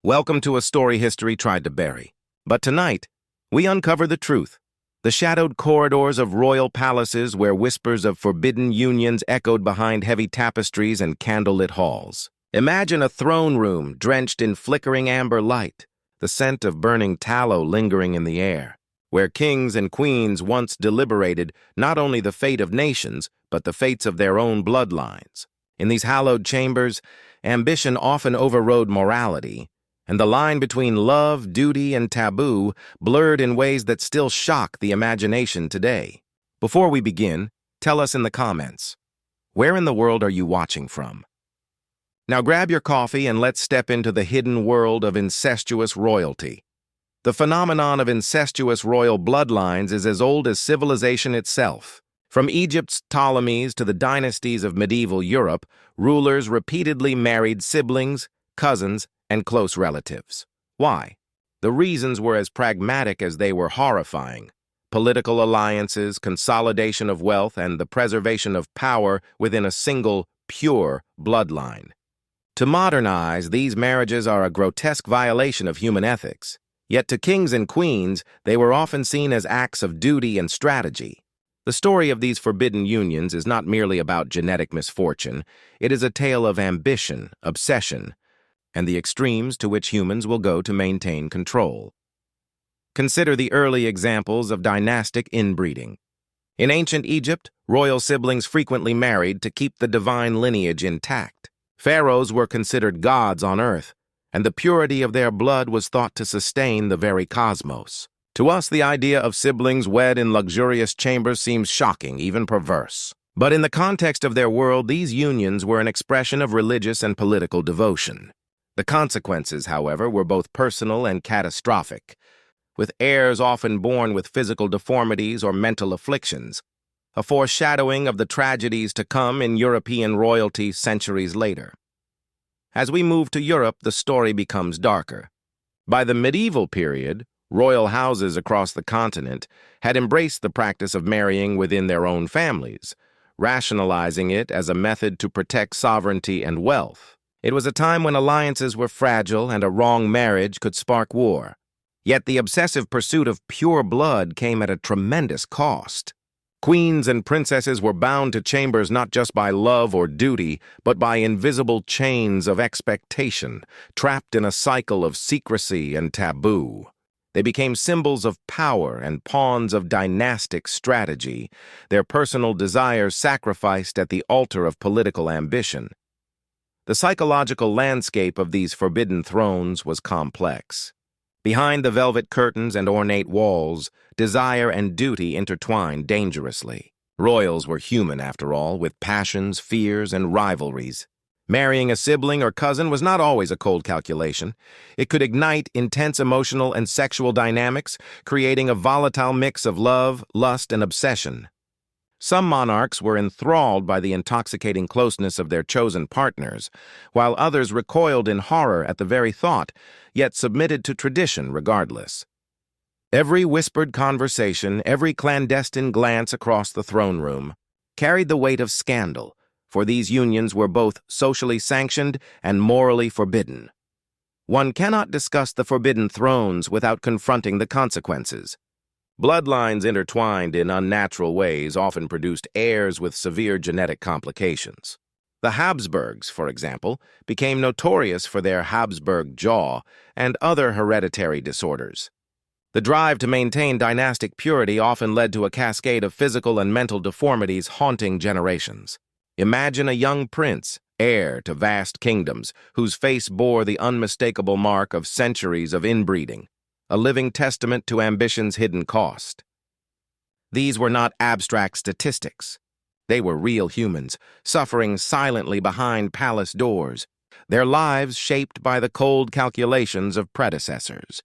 Welcome to a story history tried to bury. But tonight, we uncover the truth. The shadowed corridors of royal palaces where whispers of forbidden unions echoed behind heavy tapestries and candlelit halls. Imagine a throne room drenched in flickering amber light, the scent of burning tallow lingering in the air, where kings and queens once deliberated not only the fate of nations, but the fates of their own bloodlines. In these hallowed chambers, ambition often overrode morality, and the line between love, duty, and taboo blurred in ways that still shock the imagination today. Before we begin, tell us in the comments, where in the world are you watching from? Now grab your coffee and let's step into the hidden world of incestuous royalty. The phenomenon of incestuous royal bloodlines is as old as civilization itself. From Egypt's Ptolemies to the dynasties of medieval Europe, rulers repeatedly married siblings, cousins, and close relatives. Why? The reasons were as pragmatic as they were horrifying. Political alliances, consolidation of wealth, and the preservation of power within a single, pure bloodline. To modernize, these marriages are a grotesque violation of human ethics. Yet to kings and queens, they were often seen as acts of duty and strategy. The story of these forbidden unions is not merely about genetic misfortune. It is a tale of ambition, obsession, and the extremes to which humans will go to maintain control. Consider the early examples of dynastic inbreeding. In ancient Egypt, royal siblings frequently married to keep the divine lineage intact. Pharaohs were considered gods on earth, and the purity of their blood was thought to sustain the very cosmos. To us, the idea of siblings wed in luxurious chambers seems shocking, even perverse. But in the context of their world, these unions were an expression of religious and political devotion. The consequences, however, were both personal and catastrophic, with heirs often born with physical deformities or mental afflictions, a foreshadowing of the tragedies to come in European royalty centuries later. As we move to Europe, the story becomes darker. By the medieval period, royal houses across the continent had embraced the practice of marrying within their own families, rationalizing it as a method to protect sovereignty and wealth. It was a time when alliances were fragile and a wrong marriage could spark war. Yet the obsessive pursuit of pure blood came at a tremendous cost. Queens and princesses were bound to chambers not just by love or duty, but by invisible chains of expectation, trapped in a cycle of secrecy and taboo. They became symbols of power and pawns of dynastic strategy, their personal desires sacrificed at the altar of political ambition. The psychological landscape of these forbidden thrones was complex. Behind the velvet curtains and ornate walls, desire and duty intertwined dangerously. Royals were human, after all, with passions, fears, and rivalries. Marrying a sibling or cousin was not always a cold calculation. It could ignite intense emotional and sexual dynamics, creating a volatile mix of love, lust, and obsession. Some monarchs were enthralled by the intoxicating closeness of their chosen partners, while others recoiled in horror at the very thought, yet submitted to tradition regardless. Every whispered conversation, every clandestine glance across the throne room, carried the weight of scandal, for these unions were both socially sanctioned and morally forbidden. One cannot discuss the forbidden thrones without confronting the consequences. Bloodlines intertwined in unnatural ways often produced heirs with severe genetic complications. The Habsburgs, for example, became notorious for their Habsburg jaw and other hereditary disorders. The drive to maintain dynastic purity often led to a cascade of physical and mental deformities haunting generations. Imagine a young prince, heir to vast kingdoms, whose face bore the unmistakable mark of centuries of inbreeding, a living testament to ambition's hidden cost. These were not abstract statistics. They were real humans, suffering silently behind palace doors, their lives shaped by the cold calculations of predecessors.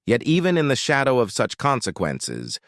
Yet even in the shadow of such consequences,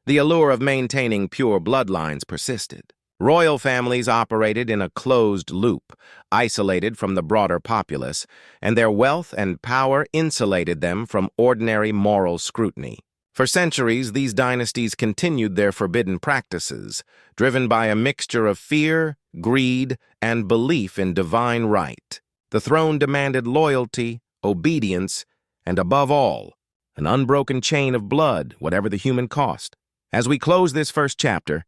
the allure of maintaining pure bloodlines persisted. Royal families operated in a closed loop, isolated from the broader populace, and their wealth and power insulated them from ordinary moral scrutiny. For centuries, these dynasties continued their forbidden practices, driven by a mixture of fear, greed, and belief in divine right. The throne demanded loyalty, obedience, and above all, an unbroken chain of blood, whatever the human cost. As we close this first chapter,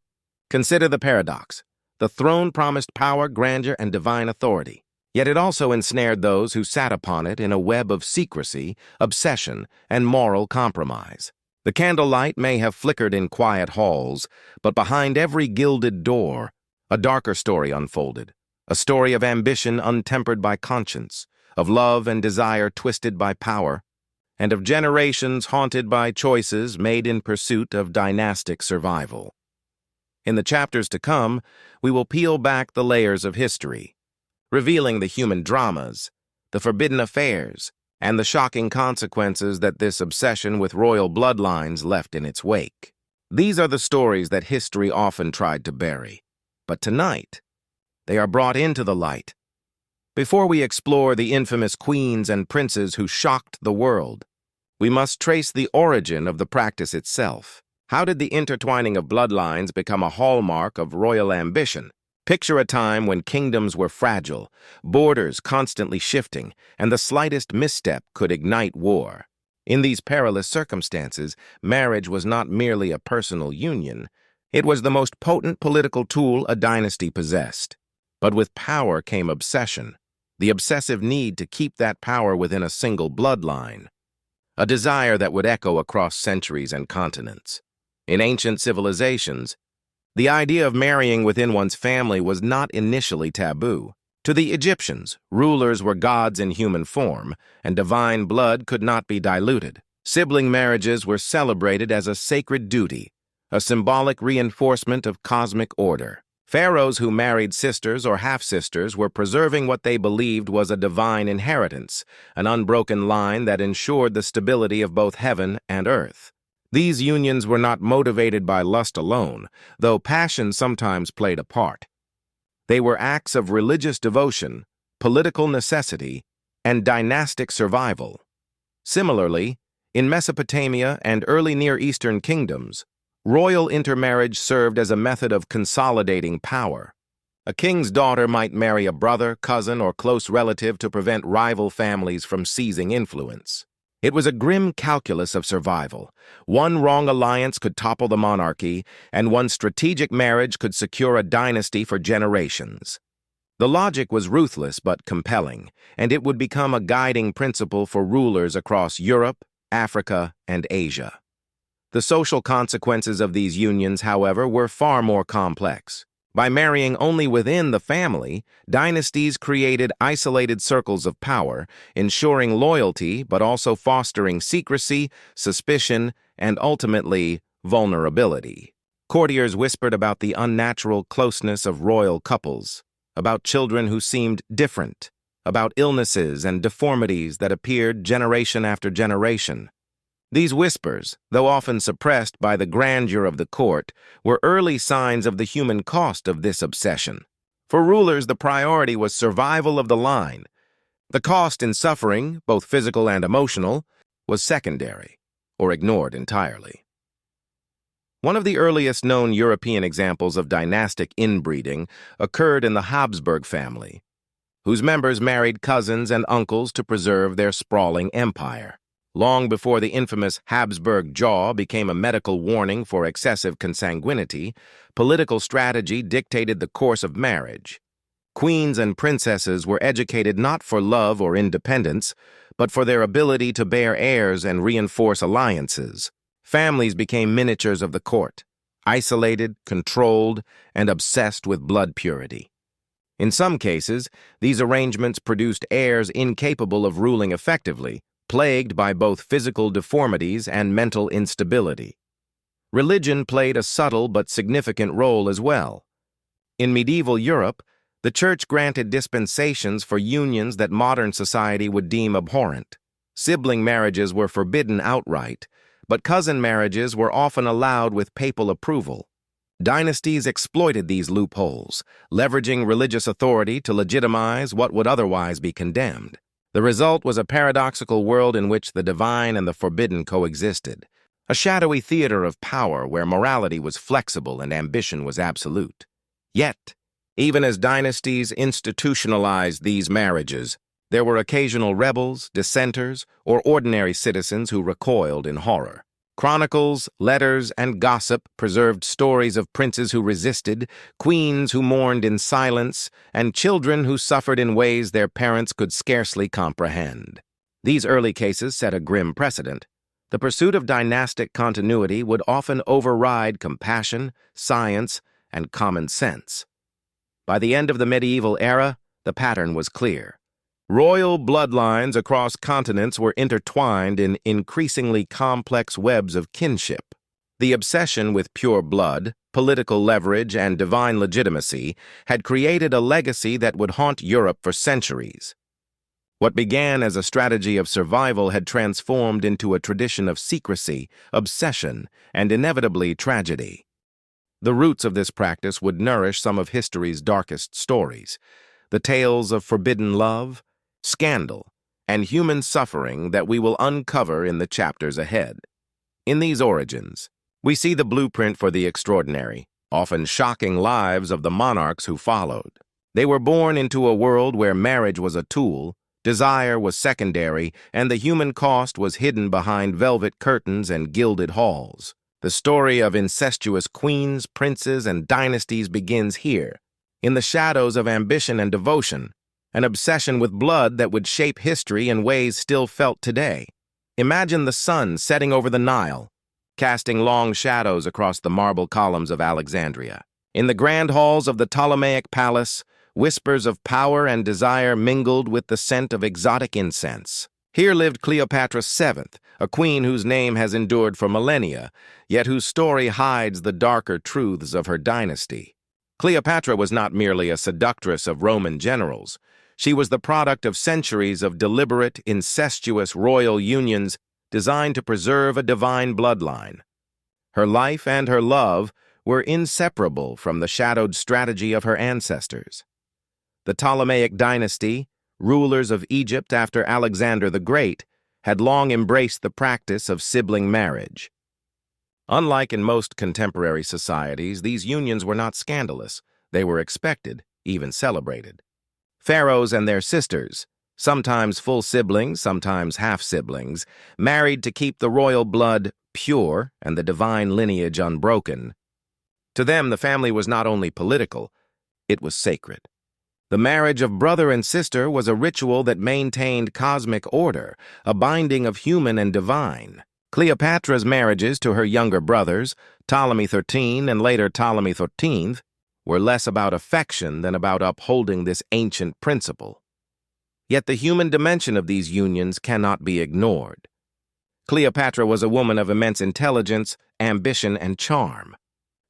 consider the paradox. The throne promised power, grandeur, and divine authority. Yet it also ensnared those who sat upon it in a web of secrecy, obsession, and moral compromise. The candlelight may have flickered in quiet halls, but behind every gilded door, a darker story unfolded. A story of ambition untempered by conscience, of love and desire twisted by power, and of generations haunted by choices made in pursuit of dynastic survival. In the chapters to come, we will peel back the layers of history, revealing the human dramas, the forbidden affairs, and the shocking consequences that this obsession with royal bloodlines left in its wake. These are the stories that history often tried to bury, but tonight, they are brought into the light. Before we explore the infamous queens and princes who shocked the world, we must trace the origin of the practice itself. How did the intertwining of bloodlines become a hallmark of royal ambition? Picture a time when kingdoms were fragile, borders constantly shifting, and the slightest misstep could ignite war. In these perilous circumstances, marriage was not merely a personal union. It was the most potent political tool a dynasty possessed. But with power came obsession, the obsessive need to keep that power within a single bloodline, a desire that would echo across centuries and continents. In ancient civilizations, the idea of marrying within one's family was not initially taboo. To the Egyptians, rulers were gods in human form, and divine blood could not be diluted. Sibling marriages were celebrated as a sacred duty, a symbolic reinforcement of cosmic order. Pharaohs who married sisters or half-sisters were preserving what they believed was a divine inheritance, an unbroken line that ensured the stability of both heaven and earth. These unions were not motivated by lust alone, though passion sometimes played a part. They were acts of religious devotion, political necessity, and dynastic survival. Similarly, in Mesopotamia and early Near Eastern kingdoms, royal intermarriage served as a method of consolidating power. A king's daughter might marry a brother, cousin, or close relative to prevent rival families from seizing influence. It was a grim calculus of survival. One wrong alliance could topple the monarchy, and one strategic marriage could secure a dynasty for generations. The logic was ruthless but compelling, and it would become a guiding principle for rulers across Europe, Africa, and Asia. The social consequences of these unions, however, were far more complex. By marrying only within the family, dynasties created isolated circles of power, ensuring loyalty but also fostering secrecy, suspicion, and ultimately, vulnerability. Courtiers whispered about the unnatural closeness of royal couples, about children who seemed different, about illnesses and deformities that appeared generation after generation. These whispers, though often suppressed by the grandeur of the court, were early signs of the human cost of this obsession. For rulers, the priority was survival of the line. The cost in suffering, both physical and emotional, was secondary, or ignored entirely. One of the earliest known European examples of dynastic inbreeding occurred in the Habsburg family, whose members married cousins and uncles to preserve their sprawling empire. Long before the infamous Habsburg jaw became a medical warning for excessive consanguinity, political strategy dictated the course of marriage. Queens and princesses were educated not for love or independence, but for their ability to bear heirs and reinforce alliances. Families became miniatures of the court, isolated, controlled, and obsessed with blood purity. In some cases, these arrangements produced heirs incapable of ruling effectively, plagued by both physical deformities and mental instability. Religion played a subtle but significant role as well. In medieval Europe, the Church granted dispensations for unions that modern society would deem abhorrent. Sibling marriages were forbidden outright, but cousin marriages were often allowed with papal approval. Dynasties exploited these loopholes, leveraging religious authority to legitimize what would otherwise be condemned. The result was a paradoxical world in which the divine and the forbidden coexisted, a shadowy theater of power where morality was flexible and ambition was absolute. Yet, even as dynasties institutionalized these marriages, There were occasional rebels, dissenters, or ordinary citizens who recoiled in horror. Chronicles, letters, and gossip preserved stories of princes who resisted, queens who mourned in silence, and children who suffered in ways their parents could scarcely comprehend. These early cases set a grim precedent. The pursuit of dynastic continuity would often override compassion, science, and common sense. By the end of the medieval era, the pattern was clear. Royal bloodlines across continents were intertwined in increasingly complex webs of kinship. The obsession with pure blood, political leverage, and divine legitimacy had created a legacy that would haunt Europe for centuries. What began as a strategy of survival had transformed into a tradition of secrecy, obsession, and inevitably tragedy. The roots of this practice would nourish some of history's darkest stories, the tales of forbidden love, scandal, and human suffering that we will uncover in the chapters ahead. In these origins, we see the blueprint for the extraordinary, often shocking lives of the monarchs who followed. They were born into a world where marriage was a tool, desire was secondary, and the human cost was hidden behind velvet curtains and gilded halls. The story of incestuous queens, princes, and dynasties begins here, in the shadows of ambition and devotion, an obsession with blood that would shape history in ways still felt today. Imagine the sun setting over the Nile, casting long shadows across the marble columns of Alexandria. In the grand halls of the Ptolemaic palace, whispers of power and desire mingled with the scent of exotic incense. Here lived Cleopatra VII, a queen whose name has endured for millennia, yet whose story hides the darker truths of her dynasty. Cleopatra was not merely a seductress of Roman generals. She was the product of centuries of deliberate, incestuous royal unions designed to preserve a divine bloodline. Her life and her love were inseparable from the shadowed strategy of her ancestors. The Ptolemaic dynasty, rulers of Egypt after Alexander the Great, had long embraced the practice of sibling marriage. Unlike in most contemporary societies, these unions were not scandalous. They were expected, even celebrated. Pharaohs and their sisters, sometimes full siblings, sometimes half-siblings, married to keep the royal blood pure and the divine lineage unbroken. To them, the family was not only political, it was sacred. The marriage of brother and sister was a ritual that maintained cosmic order, a binding of human and divine. Cleopatra's marriages to her younger brothers, Ptolemy XIII and later Ptolemy XIII, were less about affection than about upholding this ancient principle. Yet the human dimension of these unions cannot be ignored. Cleopatra was a woman of immense intelligence, ambition, and charm.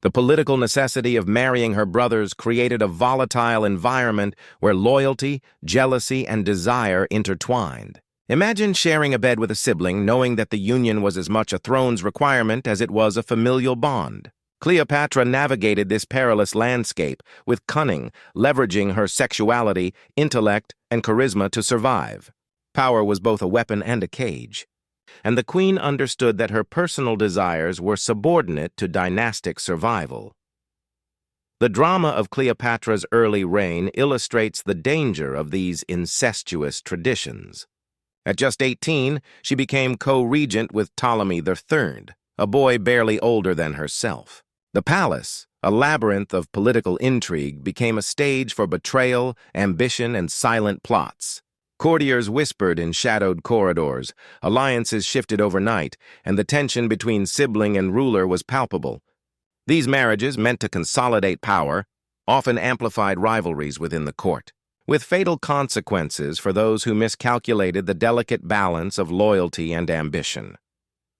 The political necessity of marrying her brothers created a volatile environment where loyalty, jealousy, and desire intertwined. Imagine sharing a bed with a sibling, knowing that the union was as much a throne's requirement as it was a familial bond. Cleopatra navigated this perilous landscape with cunning, leveraging her sexuality, intellect, and charisma to survive. Power was both a weapon and a cage, and the queen understood that her personal desires were subordinate to dynastic survival. The drama of Cleopatra's early reign illustrates the danger of these incestuous traditions. At just 18, she became co-regent with Ptolemy III, a boy barely older than herself. The palace, a labyrinth of political intrigue, became a stage for betrayal, ambition, and silent plots. Courtiers whispered in shadowed corridors, alliances shifted overnight, and the tension between sibling and ruler was palpable. These marriages, meant to consolidate power, often amplified rivalries within the court, with fatal consequences for those who miscalculated the delicate balance of loyalty and ambition.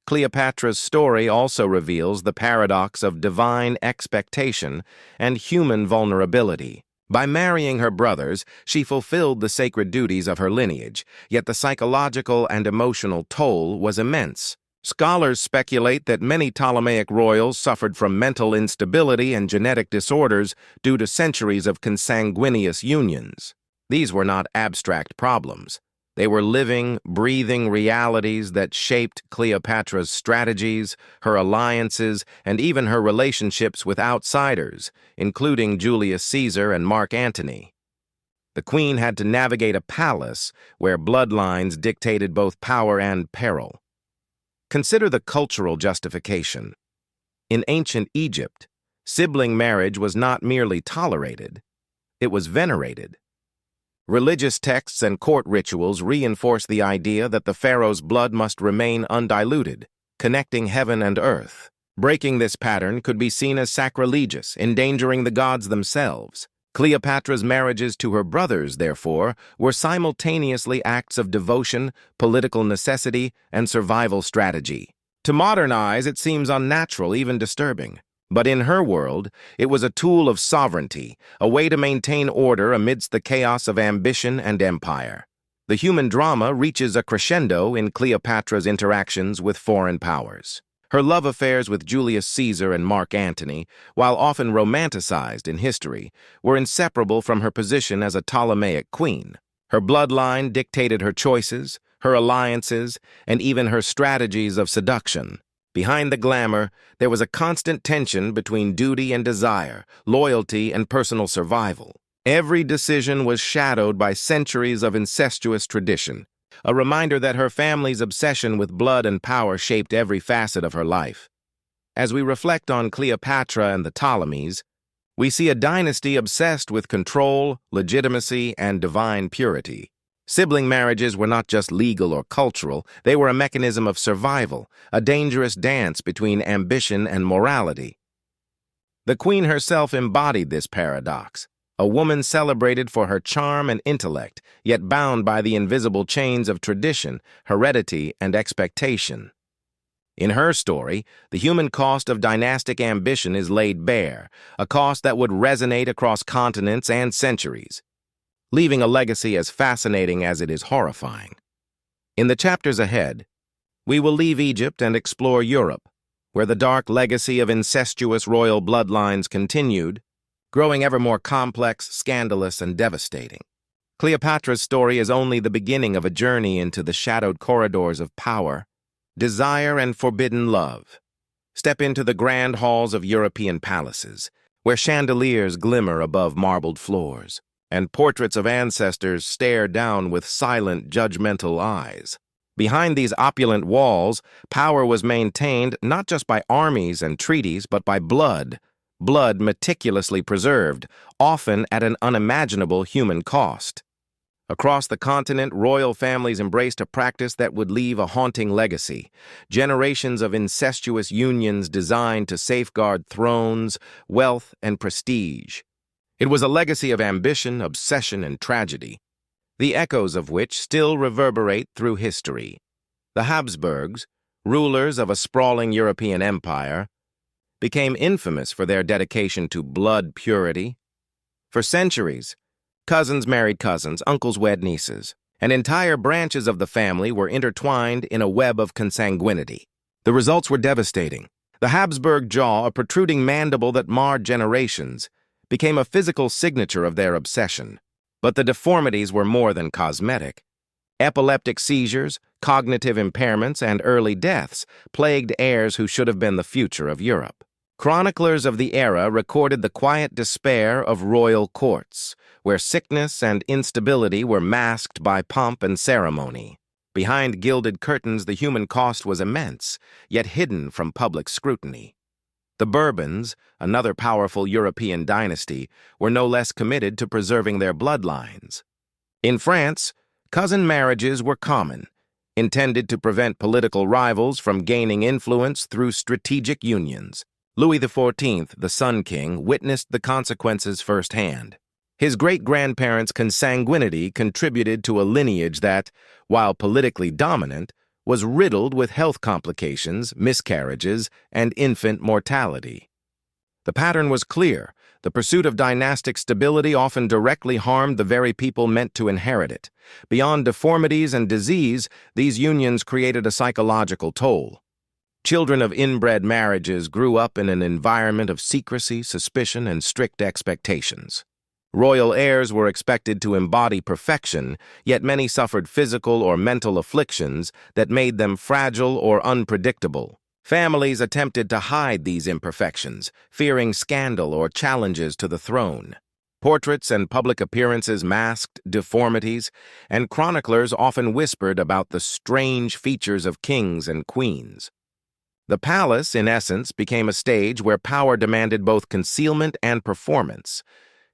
Cleopatra's story also reveals the paradox of divine expectation and human vulnerability. By marrying her brothers, she fulfilled the sacred duties of her lineage, yet the psychological and emotional toll was immense. Scholars speculate that many Ptolemaic royals suffered from mental instability and genetic disorders due to centuries of consanguineous unions. These were not abstract problems. They were living, breathing realities that shaped Cleopatra's strategies, her alliances, and even her relationships with outsiders, including Julius Caesar and Mark Antony. The queen had to navigate a palace where bloodlines dictated both power and peril. Consider the cultural justification. In ancient Egypt, sibling marriage was not merely tolerated, it was venerated. Religious texts and court rituals reinforced the idea that the pharaoh's blood must remain undiluted, connecting heaven and earth. Breaking this pattern could be seen as sacrilegious, endangering the gods themselves. Cleopatra's marriages to her brothers, therefore, were simultaneously acts of devotion, political necessity, and survival strategy. To modern eyes, it seems unnatural, even disturbing. But in her world, it was a tool of sovereignty, a way to maintain order amidst the chaos of ambition and empire. The human drama reaches a crescendo in Cleopatra's interactions with foreign powers. Her love affairs with Julius Caesar and Mark Antony, while often romanticized in history, were inseparable from her position as a Ptolemaic queen. Her bloodline dictated her choices, her alliances, and even her strategies of seduction. Behind the glamour, there was a constant tension between duty and desire, loyalty and personal survival. Every decision was shadowed by centuries of incestuous tradition, a reminder that her family's obsession with blood and power shaped every facet of her life. As we reflect on Cleopatra and the Ptolemies, we see a dynasty obsessed with control, legitimacy, and divine purity. Sibling marriages were not just legal or cultural, they were a mechanism of survival, a dangerous dance between ambition and morality. The queen herself embodied this paradox, a woman celebrated for her charm and intellect, yet bound by the invisible chains of tradition, heredity, and expectation. In her story, the human cost of dynastic ambition is laid bare, a cost that would resonate across continents and centuries, leaving a legacy as fascinating as it is horrifying. In the chapters ahead, we will leave Egypt and explore Europe, where the dark legacy of incestuous royal bloodlines continued, growing ever more complex, scandalous, and devastating. Cleopatra's story is only the beginning of a journey into the shadowed corridors of power, desire, and forbidden love. Step into the grand halls of European palaces, where chandeliers glimmer above marbled floors, and portraits of ancestors stare down with silent, judgmental eyes. Behind these opulent walls, power was maintained not just by armies and treaties, but by blood meticulously preserved, often at an unimaginable human cost. Across the continent, royal families embraced a practice that would leave a haunting legacy. Generations of incestuous unions designed to safeguard thrones, wealth, and prestige. It was a legacy of ambition, obsession, and tragedy, the echoes of which still reverberate through history. The Habsburgs, rulers of a sprawling European empire, became infamous for their dedication to blood purity. For centuries, cousins married cousins, uncles wed nieces, and entire branches of the family were intertwined in a web of consanguinity. The results were devastating. The Habsburg jaw, a protruding mandible that marred generations, became a physical signature of their obsession. But the deformities were more than cosmetic. Epileptic seizures, cognitive impairments, and early deaths plagued heirs who should have been the future of Europe. Chroniclers of the era recorded the quiet despair of royal courts, where sickness and instability were masked by pomp and ceremony. Behind gilded curtains, the human cost was immense, yet hidden from public scrutiny. The Bourbons, another powerful European dynasty, were no less committed to preserving their bloodlines. In France, cousin marriages were common, intended to prevent political rivals from gaining influence through strategic unions. Louis XIV, the Sun King, witnessed the consequences firsthand. His great-grandparents' consanguinity contributed to a lineage that, while politically dominant, was riddled with health complications, miscarriages, and infant mortality. The pattern was clear. The pursuit of dynastic stability often directly harmed the very people meant to inherit it. Beyond deformities and disease, these unions created a psychological toll. Children of inbred marriages grew up in an environment of secrecy, suspicion, and strict expectations. Royal heirs were expected to embody perfection, yet many suffered physical or mental afflictions that made them fragile or unpredictable. Families attempted to hide these imperfections, fearing scandal or challenges to the throne. Portraits and public appearances masked deformities, and chroniclers often whispered about the strange features of kings and queens. The palace, in essence, became a stage where power demanded both concealment and performance.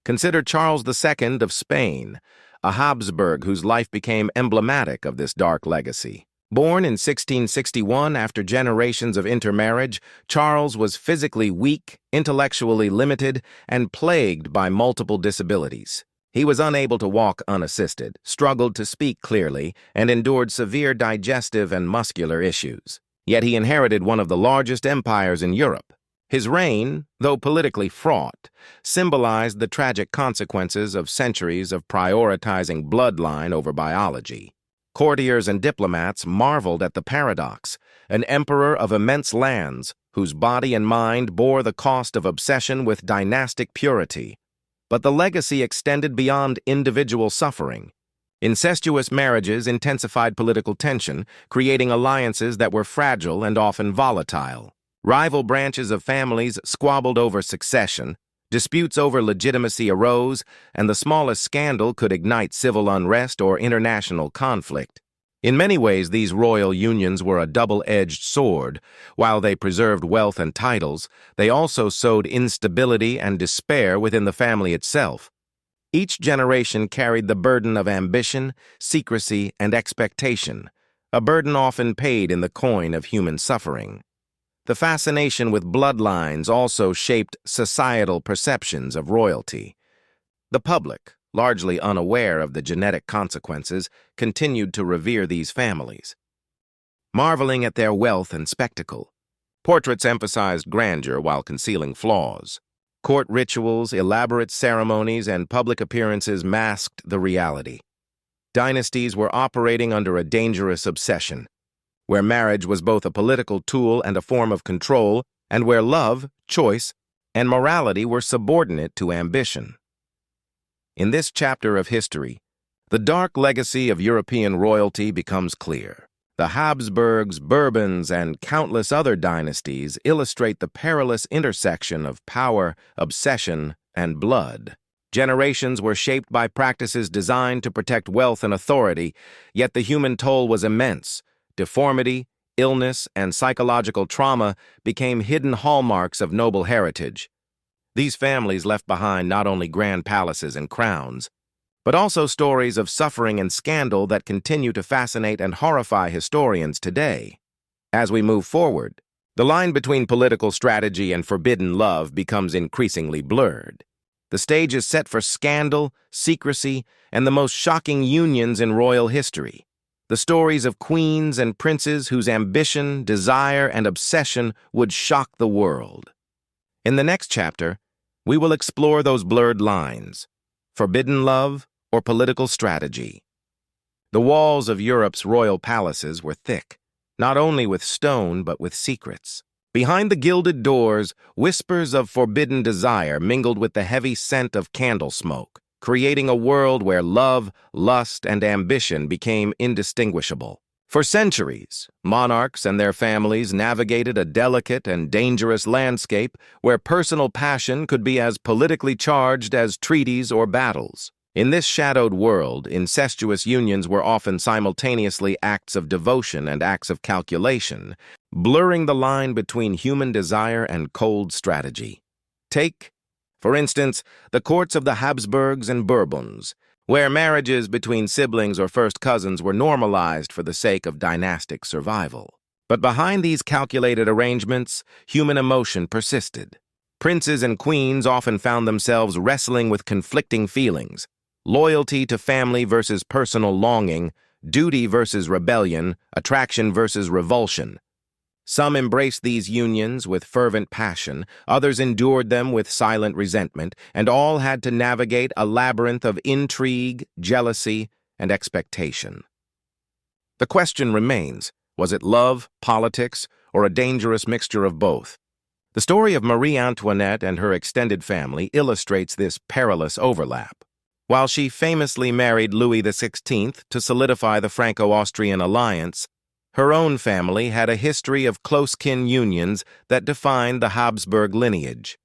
Consider Charles II of Spain, a Habsburg whose life became emblematic of this dark legacy. Born in 1661 after generations of intermarriage, Charles was physically weak, intellectually limited, and plagued by multiple disabilities. He was unable to walk unassisted, struggled to speak clearly, and endured severe digestive and muscular issues. Yet he inherited one of the largest empires in Europe. His reign, though politically fraught, symbolized the tragic consequences of centuries of prioritizing bloodline over biology. Courtiers and diplomats marveled at the paradox, an emperor of immense lands whose body and mind bore the cost of obsession with dynastic purity. But the legacy extended beyond individual suffering. Incestuous marriages intensified political tension, creating alliances that were fragile and often volatile. Rival branches of families squabbled over succession, disputes over legitimacy arose, and the smallest scandal could ignite civil unrest or international conflict. In many ways, these royal unions were a double-edged sword. While they preserved wealth and titles, they also sowed instability and despair within the family itself. Each generation carried the burden of ambition, secrecy, and expectation, a burden often paid in the coin of human suffering. The fascination with bloodlines also shaped societal perceptions of royalty. The public, largely unaware of the genetic consequences, continued to revere these families, marveling at their wealth and spectacle. Portraits emphasized grandeur while concealing flaws. Court rituals, elaborate ceremonies, and public appearances masked the reality. Dynasties were operating under a dangerous obsession, where marriage was both a political tool and a form of control, and where love, choice, and morality were subordinate to ambition. In this chapter of history, the dark legacy of European royalty becomes clear. The Habsburgs, Bourbons, and countless other dynasties illustrate the perilous intersection of power, obsession, and blood. Generations were shaped by practices designed to protect wealth and authority, yet the human toll was immense. Deformity, illness, and psychological trauma became hidden hallmarks of noble heritage. These families left behind not only grand palaces and crowns, but also stories of suffering and scandal that continue to fascinate and horrify historians today. As we move forward, the line between political strategy and forbidden love becomes increasingly blurred. The stage is set for scandal, secrecy, and the most shocking unions in royal history. The stories of queens and princes whose ambition, desire, and obsession would shock the world. In the next chapter, we will explore those blurred lines, forbidden love or political strategy. The walls of Europe's royal palaces were thick, not only with stone but with secrets. Behind the gilded doors, whispers of forbidden desire mingled with the heavy scent of candle smoke, creating a world where love, lust, and ambition became indistinguishable. For centuries, monarchs and their families navigated a delicate and dangerous landscape where personal passion could be as politically charged as treaties or battles. In this shadowed world, incestuous unions were often simultaneously acts of devotion and acts of calculation, blurring the line between human desire and cold strategy. Take, for instance, the courts of the Habsburgs and Bourbons, where marriages between siblings or first cousins were normalized for the sake of dynastic survival. But behind these calculated arrangements, human emotion persisted. Princes and queens often found themselves wrestling with conflicting feelings: loyalty to family versus personal longing, duty versus rebellion, attraction versus revulsion. Some embraced these unions with fervent passion, others endured them with silent resentment, and all had to navigate a labyrinth of intrigue, jealousy, and expectation. The question remains, was it love, politics, or a dangerous mixture of both? The story of Marie Antoinette and her extended family illustrates this perilous overlap. While she famously married Louis XVI to solidify the Franco-Austrian alliance, her own family had a history of close-kin unions that defined the Habsburg lineage.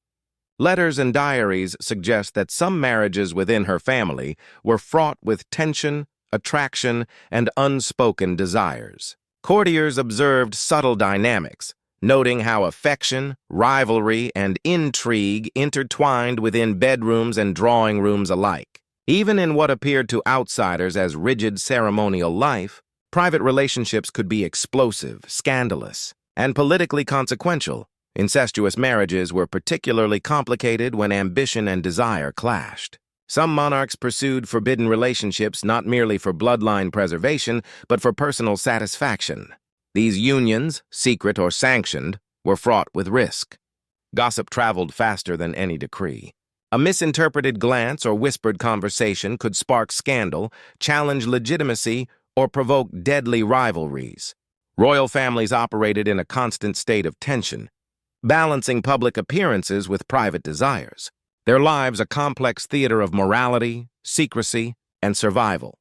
Letters and diaries suggest that some marriages within her family were fraught with tension, attraction, and unspoken desires. Courtiers observed subtle dynamics, noting how affection, rivalry, and intrigue intertwined within bedrooms and drawing rooms alike. Even in what appeared to outsiders as rigid ceremonial life, private relationships could be explosive, scandalous, and politically consequential. Incestuous marriages were particularly complicated when ambition and desire clashed. Some monarchs pursued forbidden relationships not merely for bloodline preservation, but for personal satisfaction. These unions, secret or sanctioned, were fraught with risk. Gossip traveled faster than any decree. A misinterpreted glance or whispered conversation could spark scandal, challenge legitimacy, or provoke deadly rivalries. Royal families operated in a constant state of tension, balancing public appearances with private desires. Their lives a complex theater of morality, secrecy, and survival.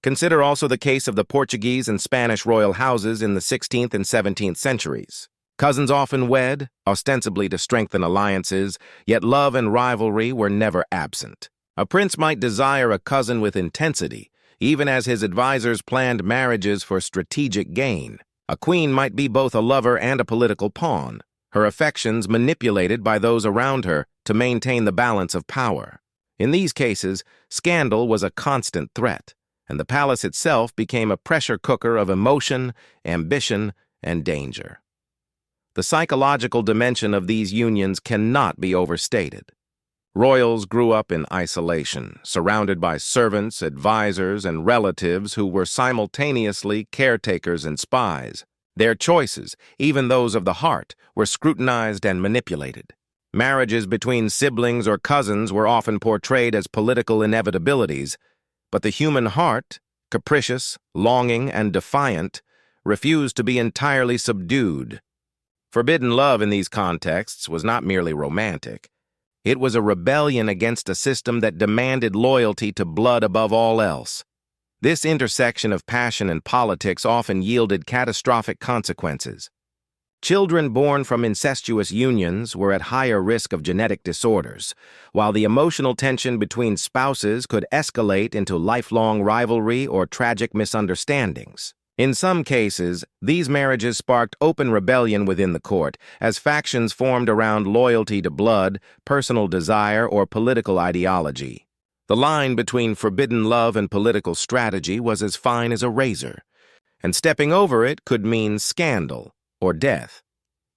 Consider also the case of the Portuguese and Spanish royal houses in the 16th and 17th centuries. Cousins often wed, ostensibly to strengthen alliances, yet love and rivalry were never absent. A prince might desire a cousin with intensity, even as his advisors planned marriages for strategic gain. A queen might be both a lover and a political pawn, her affections manipulated by those around her to maintain the balance of power. In these cases, scandal was a constant threat, and the palace itself became a pressure cooker of emotion, ambition, and danger. The psychological dimension of these unions cannot be overstated. Royals grew up in isolation, surrounded by servants, advisors, and relatives who were simultaneously caretakers and spies. Their choices, even those of the heart, were scrutinized and manipulated. Marriages between siblings or cousins were often portrayed as political inevitabilities, but the human heart, capricious, longing, and defiant, refused to be entirely subdued. Forbidden love in these contexts was not merely romantic. It was a rebellion against a system that demanded loyalty to blood above all else. This intersection of passion and politics often yielded catastrophic consequences. Children born from incestuous unions were at higher risk of genetic disorders, while the emotional tension between spouses could escalate into lifelong rivalry or tragic misunderstandings. In some cases, these marriages sparked open rebellion within the court, as factions formed around loyalty to blood, personal desire, or political ideology. The line between forbidden love and political strategy was as fine as a razor, and stepping over it could mean scandal or death.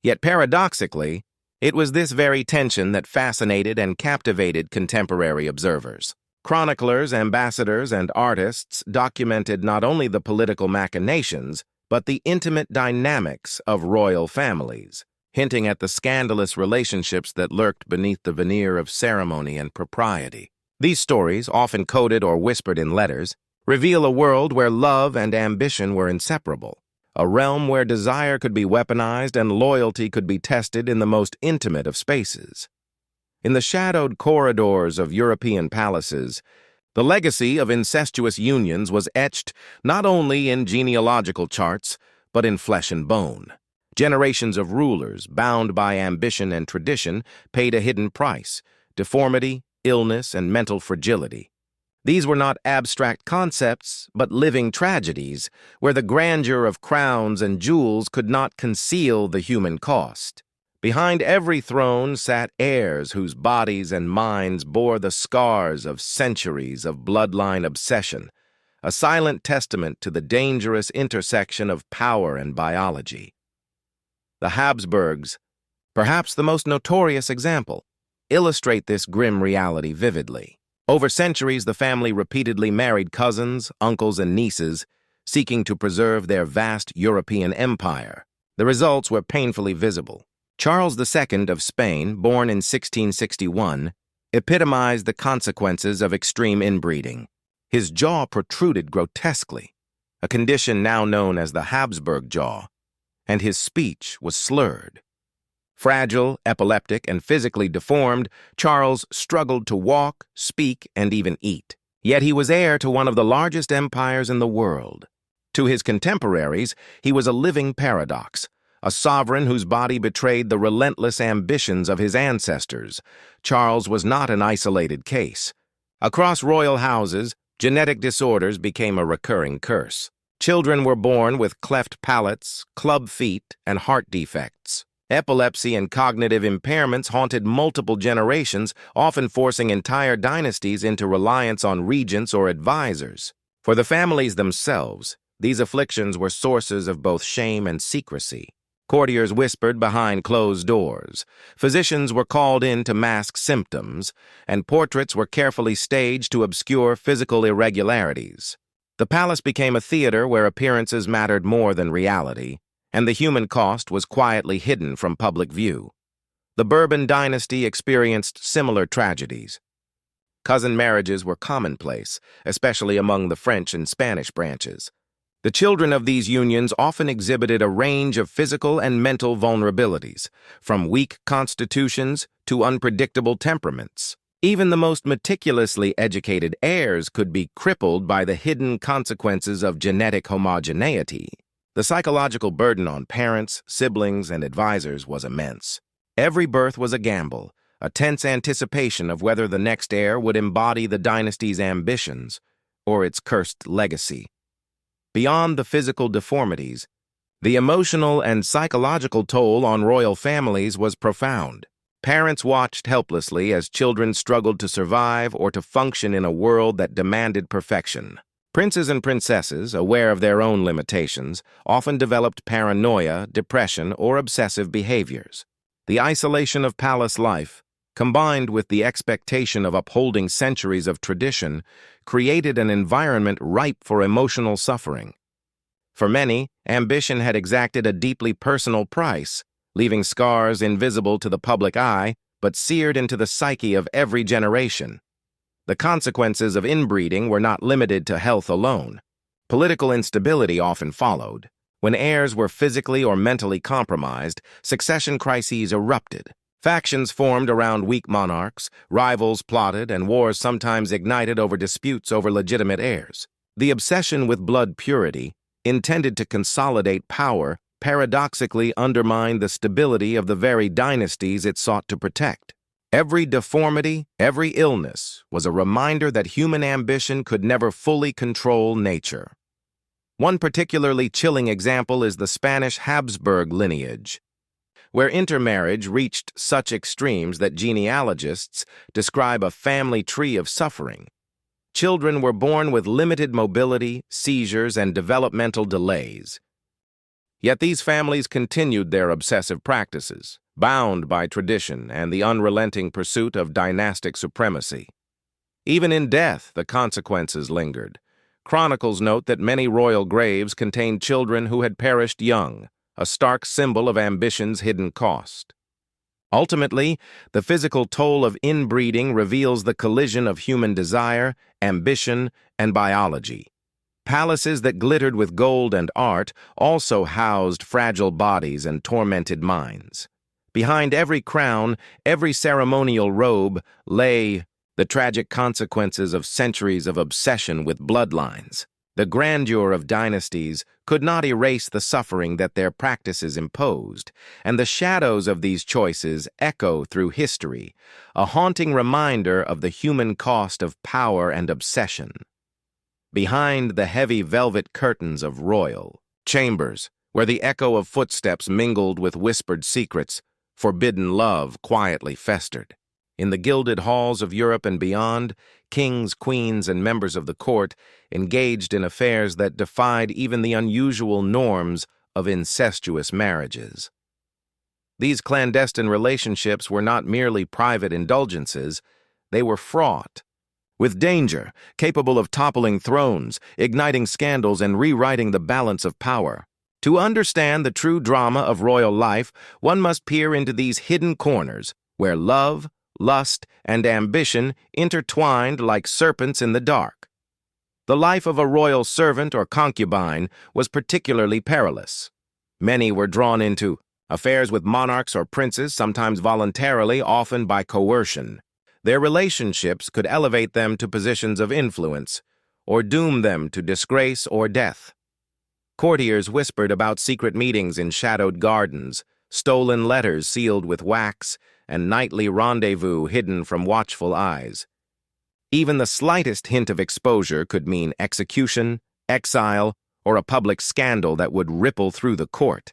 Yet paradoxically, it was this very tension that fascinated and captivated contemporary observers. Chroniclers, ambassadors, and artists documented not only the political machinations, but the intimate dynamics of royal families, hinting at the scandalous relationships that lurked beneath the veneer of ceremony and propriety. These stories, often coded or whispered in letters, reveal a world where love and ambition were inseparable, a realm where desire could be weaponized and loyalty could be tested in the most intimate of spaces. In the shadowed corridors of European palaces, the legacy of incestuous unions was etched not only in genealogical charts, but in flesh and bone. Generations of rulers, bound by ambition and tradition, paid a hidden price: deformity, illness, and mental fragility. These were not abstract concepts, but living tragedies, where the grandeur of crowns and jewels could not conceal the human cost. Behind every throne sat heirs whose bodies and minds bore the scars of centuries of bloodline obsession, a silent testament to the dangerous intersection of power and biology. The Habsburgs, perhaps the most notorious example, illustrate this grim reality vividly. Over centuries, the family repeatedly married cousins, uncles, and nieces, seeking to preserve their vast European empire. The results were painfully visible. Charles II of Spain, born in 1661, epitomized the consequences of extreme inbreeding. His jaw protruded grotesquely, a condition now known as the Habsburg jaw, and his speech was slurred. Fragile, epileptic, and physically deformed, Charles struggled to walk, speak, and even eat. Yet he was heir to one of the largest empires in the world. To his contemporaries, he was a living paradox, a sovereign whose body betrayed the relentless ambitions of his ancestors. Charles was not an isolated case. Across royal houses, genetic disorders became a recurring curse. Children were born with cleft palates, club feet, and heart defects. Epilepsy and cognitive impairments haunted multiple generations, often forcing entire dynasties into reliance on regents or advisors. For the families themselves, these afflictions were sources of both shame and secrecy. Courtiers whispered behind closed doors. Physicians were called in to mask symptoms, and portraits were carefully staged to obscure physical irregularities. The palace became a theater where appearances mattered more than reality, and the human cost was quietly hidden from public view. The Bourbon dynasty experienced similar tragedies. Cousin marriages were commonplace, especially among the French and Spanish branches. The children of these unions often exhibited a range of physical and mental vulnerabilities, from weak constitutions to unpredictable temperaments. Even the most meticulously educated heirs could be crippled by the hidden consequences of genetic homogeneity. The psychological burden on parents, siblings, and advisors was immense. Every birth was a gamble, a tense anticipation of whether the next heir would embody the dynasty's ambitions or its cursed legacy. Beyond the physical deformities, the emotional and psychological toll on royal families was profound. Parents watched helplessly as children struggled to survive or to function in a world that demanded perfection. Princes and princesses, aware of their own limitations, often developed paranoia, depression, or obsessive behaviors. The isolation of palace life, combined with the expectation of upholding centuries of tradition, created an environment ripe for emotional suffering. For many, ambition had exacted a deeply personal price, leaving scars invisible to the public eye, but seared into the psyche of every generation. The consequences of inbreeding were not limited to health alone. Political instability often followed. When heirs were physically or mentally compromised, succession crises erupted. Factions formed around weak monarchs, rivals plotted, and wars sometimes ignited over disputes over legitimate heirs. The obsession with blood purity, intended to consolidate power, paradoxically undermined the stability of the very dynasties it sought to protect. Every deformity, every illness, was a reminder that human ambition could never fully control nature. One particularly chilling example is the Spanish Habsburg lineage, where intermarriage reached such extremes that genealogists describe a family tree of suffering. Children were born with limited mobility, seizures, and developmental delays. Yet these families continued their obsessive practices, bound by tradition and the unrelenting pursuit of dynastic supremacy. Even in death, the consequences lingered. Chronicles note that many royal graves contained children who had perished young, a stark symbol of ambition's hidden cost. Ultimately, the physical toll of inbreeding reveals the collision of human desire, ambition, and biology. Palaces that glittered with gold and art also housed fragile bodies and tormented minds. Behind every crown, every ceremonial robe, lay the tragic consequences of centuries of obsession with bloodlines. The grandeur of dynasties could not erase the suffering that their practices imposed, and the shadows of these choices echo through history, a haunting reminder of the human cost of power and obsession. Behind the heavy velvet curtains of royal chambers, where the echo of footsteps mingled with whispered secrets, forbidden love quietly festered. In the gilded halls of Europe and beyond, kings, queens, and members of the court engaged in affairs that defied even the unusual norms of incestuous marriages. These clandestine relationships were not merely private indulgences, they were fraught with danger, capable of toppling thrones, igniting scandals, and rewriting the balance of power. To understand the true drama of royal life, one must peer into these hidden corners, where love, lust, and ambition intertwined like serpents in the dark. The life of a royal servant or concubine was particularly perilous. Many were drawn into affairs with monarchs or princes, sometimes voluntarily, often by coercion. Their relationships could elevate them to positions of influence, or doom them to disgrace or death. Courtiers whispered about secret meetings in shadowed gardens, stolen letters sealed with wax, and nightly rendezvous hidden from watchful eyes. Even the slightest hint of exposure could mean execution, exile, or a public scandal that would ripple through the court.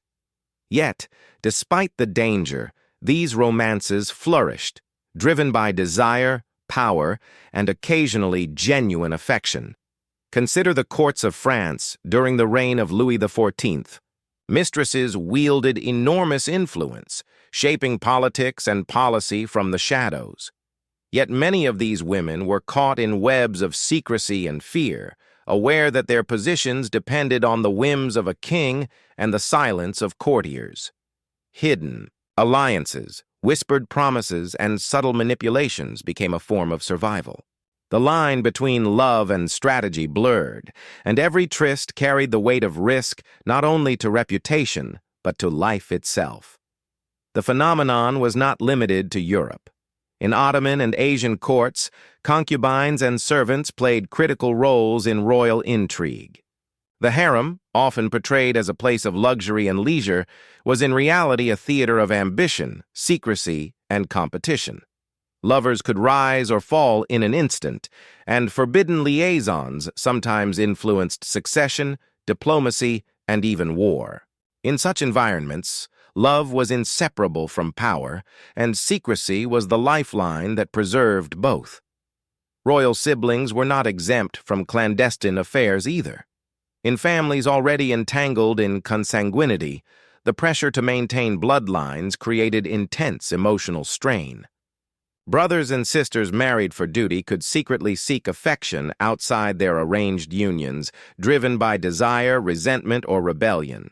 Yet, despite the danger, these romances flourished, driven by desire, power, and occasionally genuine affection. Consider the courts of France during the reign of Louis XIV. Mistresses wielded enormous influence, shaping politics and policy from the shadows. Yet many of these women were caught in webs of secrecy and fear, aware that their positions depended on the whims of a king and the silence of courtiers. Hidden alliances, whispered promises, and subtle manipulations became a form of survival. The line between love and strategy blurred, and every tryst carried the weight of risk not only to reputation, but to life itself. The phenomenon was not limited to Europe. In Ottoman and Asian courts, concubines and servants played critical roles in royal intrigue. The harem, often portrayed as a place of luxury and leisure, was in reality a theater of ambition, secrecy, and competition. Lovers could rise or fall in an instant, and forbidden liaisons sometimes influenced succession, diplomacy, and even war. In such environments, love was inseparable from power, and secrecy was the lifeline that preserved both. Royal siblings were not exempt from clandestine affairs either. In families already entangled in consanguinity, the pressure to maintain bloodlines created intense emotional strain. Brothers and sisters married for duty could secretly seek affection outside their arranged unions, driven by desire, resentment, or rebellion.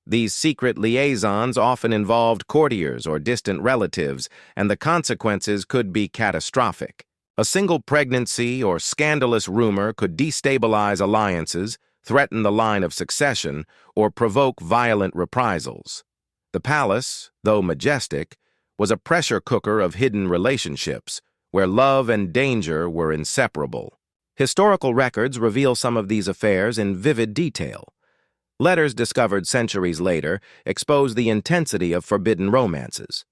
These secret liaisons often involved courtiers or distant relatives, and the consequences could be catastrophic. A single pregnancy or scandalous rumor could destabilize alliances, threaten the line of succession, or provoke violent reprisals. The palace, though majestic, was a pressure cooker of hidden relationships, where love and danger were inseparable. Historical records reveal some of these affairs in vivid detail. Letters discovered centuries later expose the intensity of forbidden romances.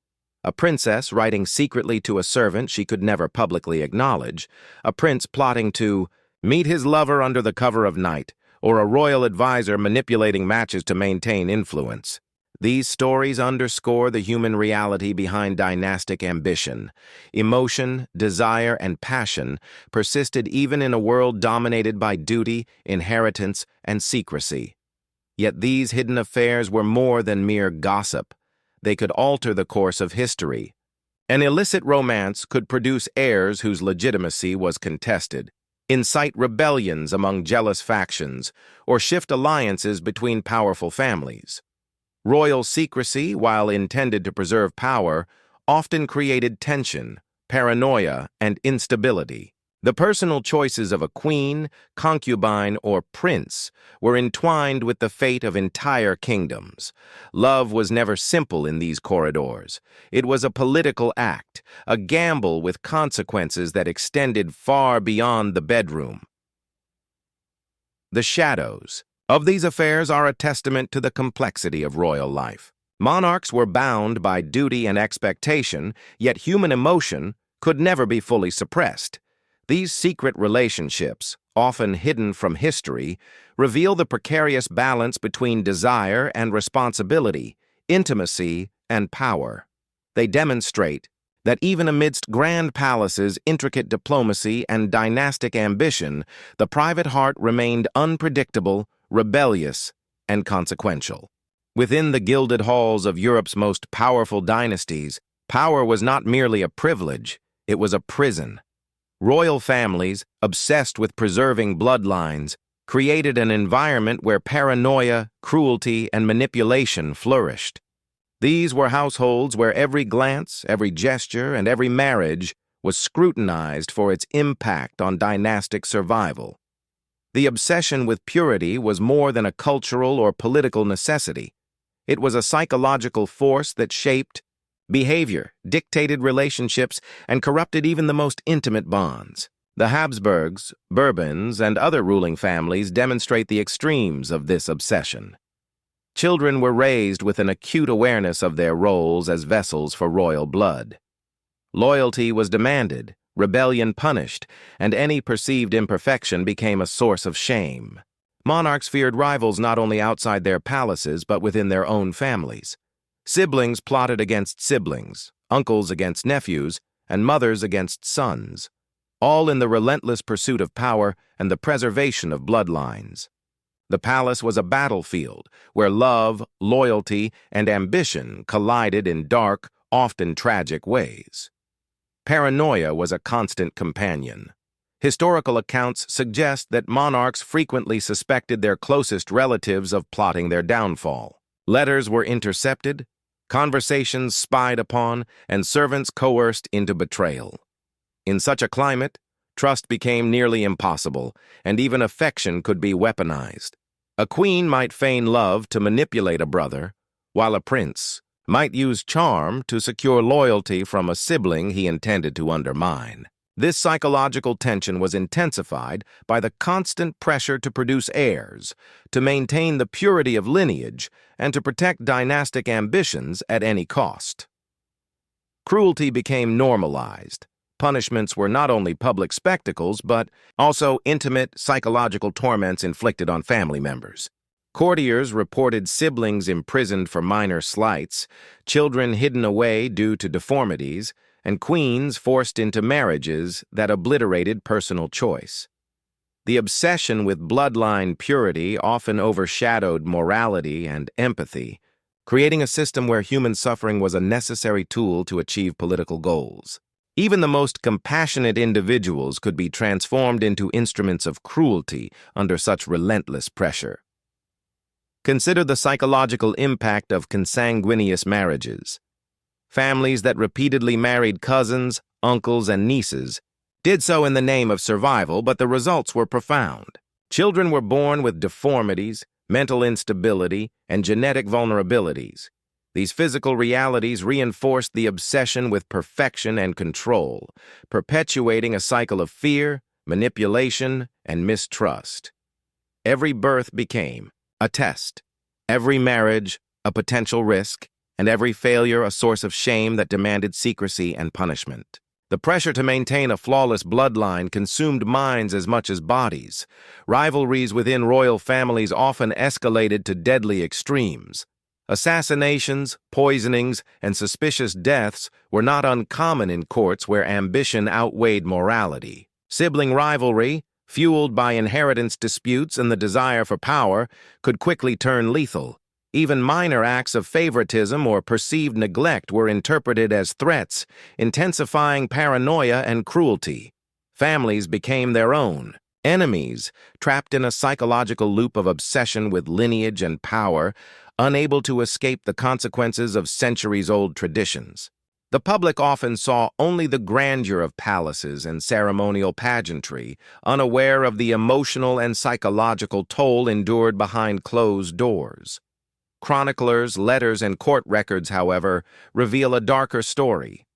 A princess writing secretly to a servant she could never publicly acknowledge, a prince plotting to meet his lover under the cover of night, or a royal advisor manipulating matches to maintain influence. These stories underscore the human reality behind dynastic ambition. Emotion, desire, and passion persisted even in a world dominated by duty, inheritance, and secrecy. Yet these hidden affairs were more than mere gossip. They could alter the course of history. An illicit romance could produce heirs whose legitimacy was contested, incite rebellions among jealous factions, or shift alliances between powerful families. Royal secrecy, while intended to preserve power, often created tension, paranoia, and instability. The personal choices of a queen, concubine, or prince were entwined with the fate of entire kingdoms. Love was never simple in these corridors. It was a political act, a gamble with consequences that extended far beyond the bedroom. The shadows of these affairs are a testament to the complexity of royal life. Monarchs were bound by duty and expectation, yet human emotion could never be fully suppressed. These secret relationships, often hidden from history, reveal the precarious balance between desire and responsibility, intimacy and power. They demonstrate that even amidst grand palaces, intricate diplomacy, and dynastic ambition, the private heart remained unpredictable, rebellious, and consequential. Within the gilded halls of Europe's most powerful dynasties, power was not merely a privilege, it was a prison. Royal families, obsessed with preserving bloodlines, created an environment where paranoia, cruelty, and manipulation flourished. These were households where every glance, every gesture, and every marriage was scrutinized for its impact on dynastic survival. The obsession with purity was more than a cultural or political necessity. It was a psychological force that shaped behavior, dictated relationships, and corrupted even the most intimate bonds. The Habsburgs, Bourbons, and other ruling families demonstrate the extremes of this obsession. Children were raised with an acute awareness of their roles as vessels for royal blood. Loyalty was demanded, rebellion punished, and any perceived imperfection became a source of shame. Monarchs feared rivals not only outside their palaces but within their own families. Siblings plotted against siblings, uncles against nephews, and mothers against sons, all in the relentless pursuit of power and the preservation of bloodlines. The palace was a battlefield where love, loyalty, and ambition collided in dark, often tragic ways. Paranoia was a constant companion. Historical accounts suggest that monarchs frequently suspected their closest relatives of plotting their downfall. Letters were intercepted, conversations spied upon, and servants coerced into betrayal. In such a climate, trust became nearly impossible, and even affection could be weaponized. A queen might feign love to manipulate a brother, while a prince might use charm to secure loyalty from a sibling he intended to undermine. This psychological tension was intensified by the constant pressure to produce heirs, to maintain the purity of lineage, and to protect dynastic ambitions at any cost. Cruelty became normalized. Punishments were not only public spectacles, but also intimate psychological torments inflicted on family members. Courtiers reported siblings imprisoned for minor slights, children hidden away due to deformities, and queens forced into marriages that obliterated personal choice. The obsession with bloodline purity often overshadowed morality and empathy, creating a system where human suffering was a necessary tool to achieve political goals. Even the most compassionate individuals could be transformed into instruments of cruelty under such relentless pressure. Consider the psychological impact of consanguineous marriages. Families that repeatedly married cousins, uncles, and nieces did so in the name of survival, but the results were profound. Children were born with deformities, mental instability, and genetic vulnerabilities. These physical realities reinforced the obsession with perfection and control, perpetuating a cycle of fear, manipulation, and mistrust. Every birth became a test, every marriage a potential risk, and every failure a source of shame that demanded secrecy and punishment. The pressure to maintain a flawless bloodline consumed minds as much as bodies. Rivalries within royal families often escalated to deadly extremes. Assassinations, poisonings, and suspicious deaths were not uncommon in courts where ambition outweighed morality. Sibling rivalry, fueled by inheritance disputes and the desire for power, could quickly turn lethal. Even minor acts of favoritism or perceived neglect were interpreted as threats, intensifying paranoia and cruelty. Families became their own enemies, trapped in a psychological loop of obsession with lineage and power, unable to escape the consequences of centuries-old traditions. The public often saw only the grandeur of palaces and ceremonial pageantry, unaware of the emotional and psychological toll endured behind closed doors. Chroniclers, letters, and court records, however, reveal a darker story.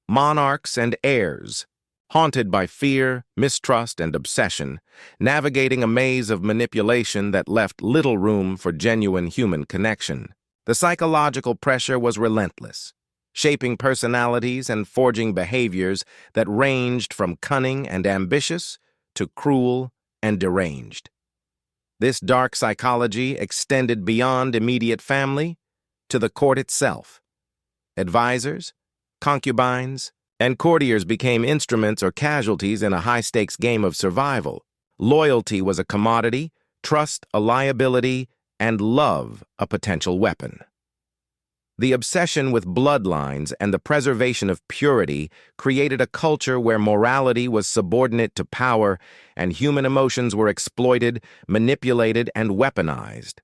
Monarchs and heirs, haunted by fear, mistrust, and obsession, navigating a maze of manipulation that left little room for genuine human connection. The psychological pressure was relentless, shaping personalities and forging behaviors that ranged from cunning and ambitious to cruel and deranged. This dark psychology extended beyond immediate family to the court itself. Advisors, concubines, and courtiers became instruments or casualties in a high-stakes game of survival. Loyalty was a commodity, trust a liability, and love a potential weapon. The obsession with bloodlines and the preservation of purity created a culture where morality was subordinate to power and human emotions were exploited, manipulated, and weaponized.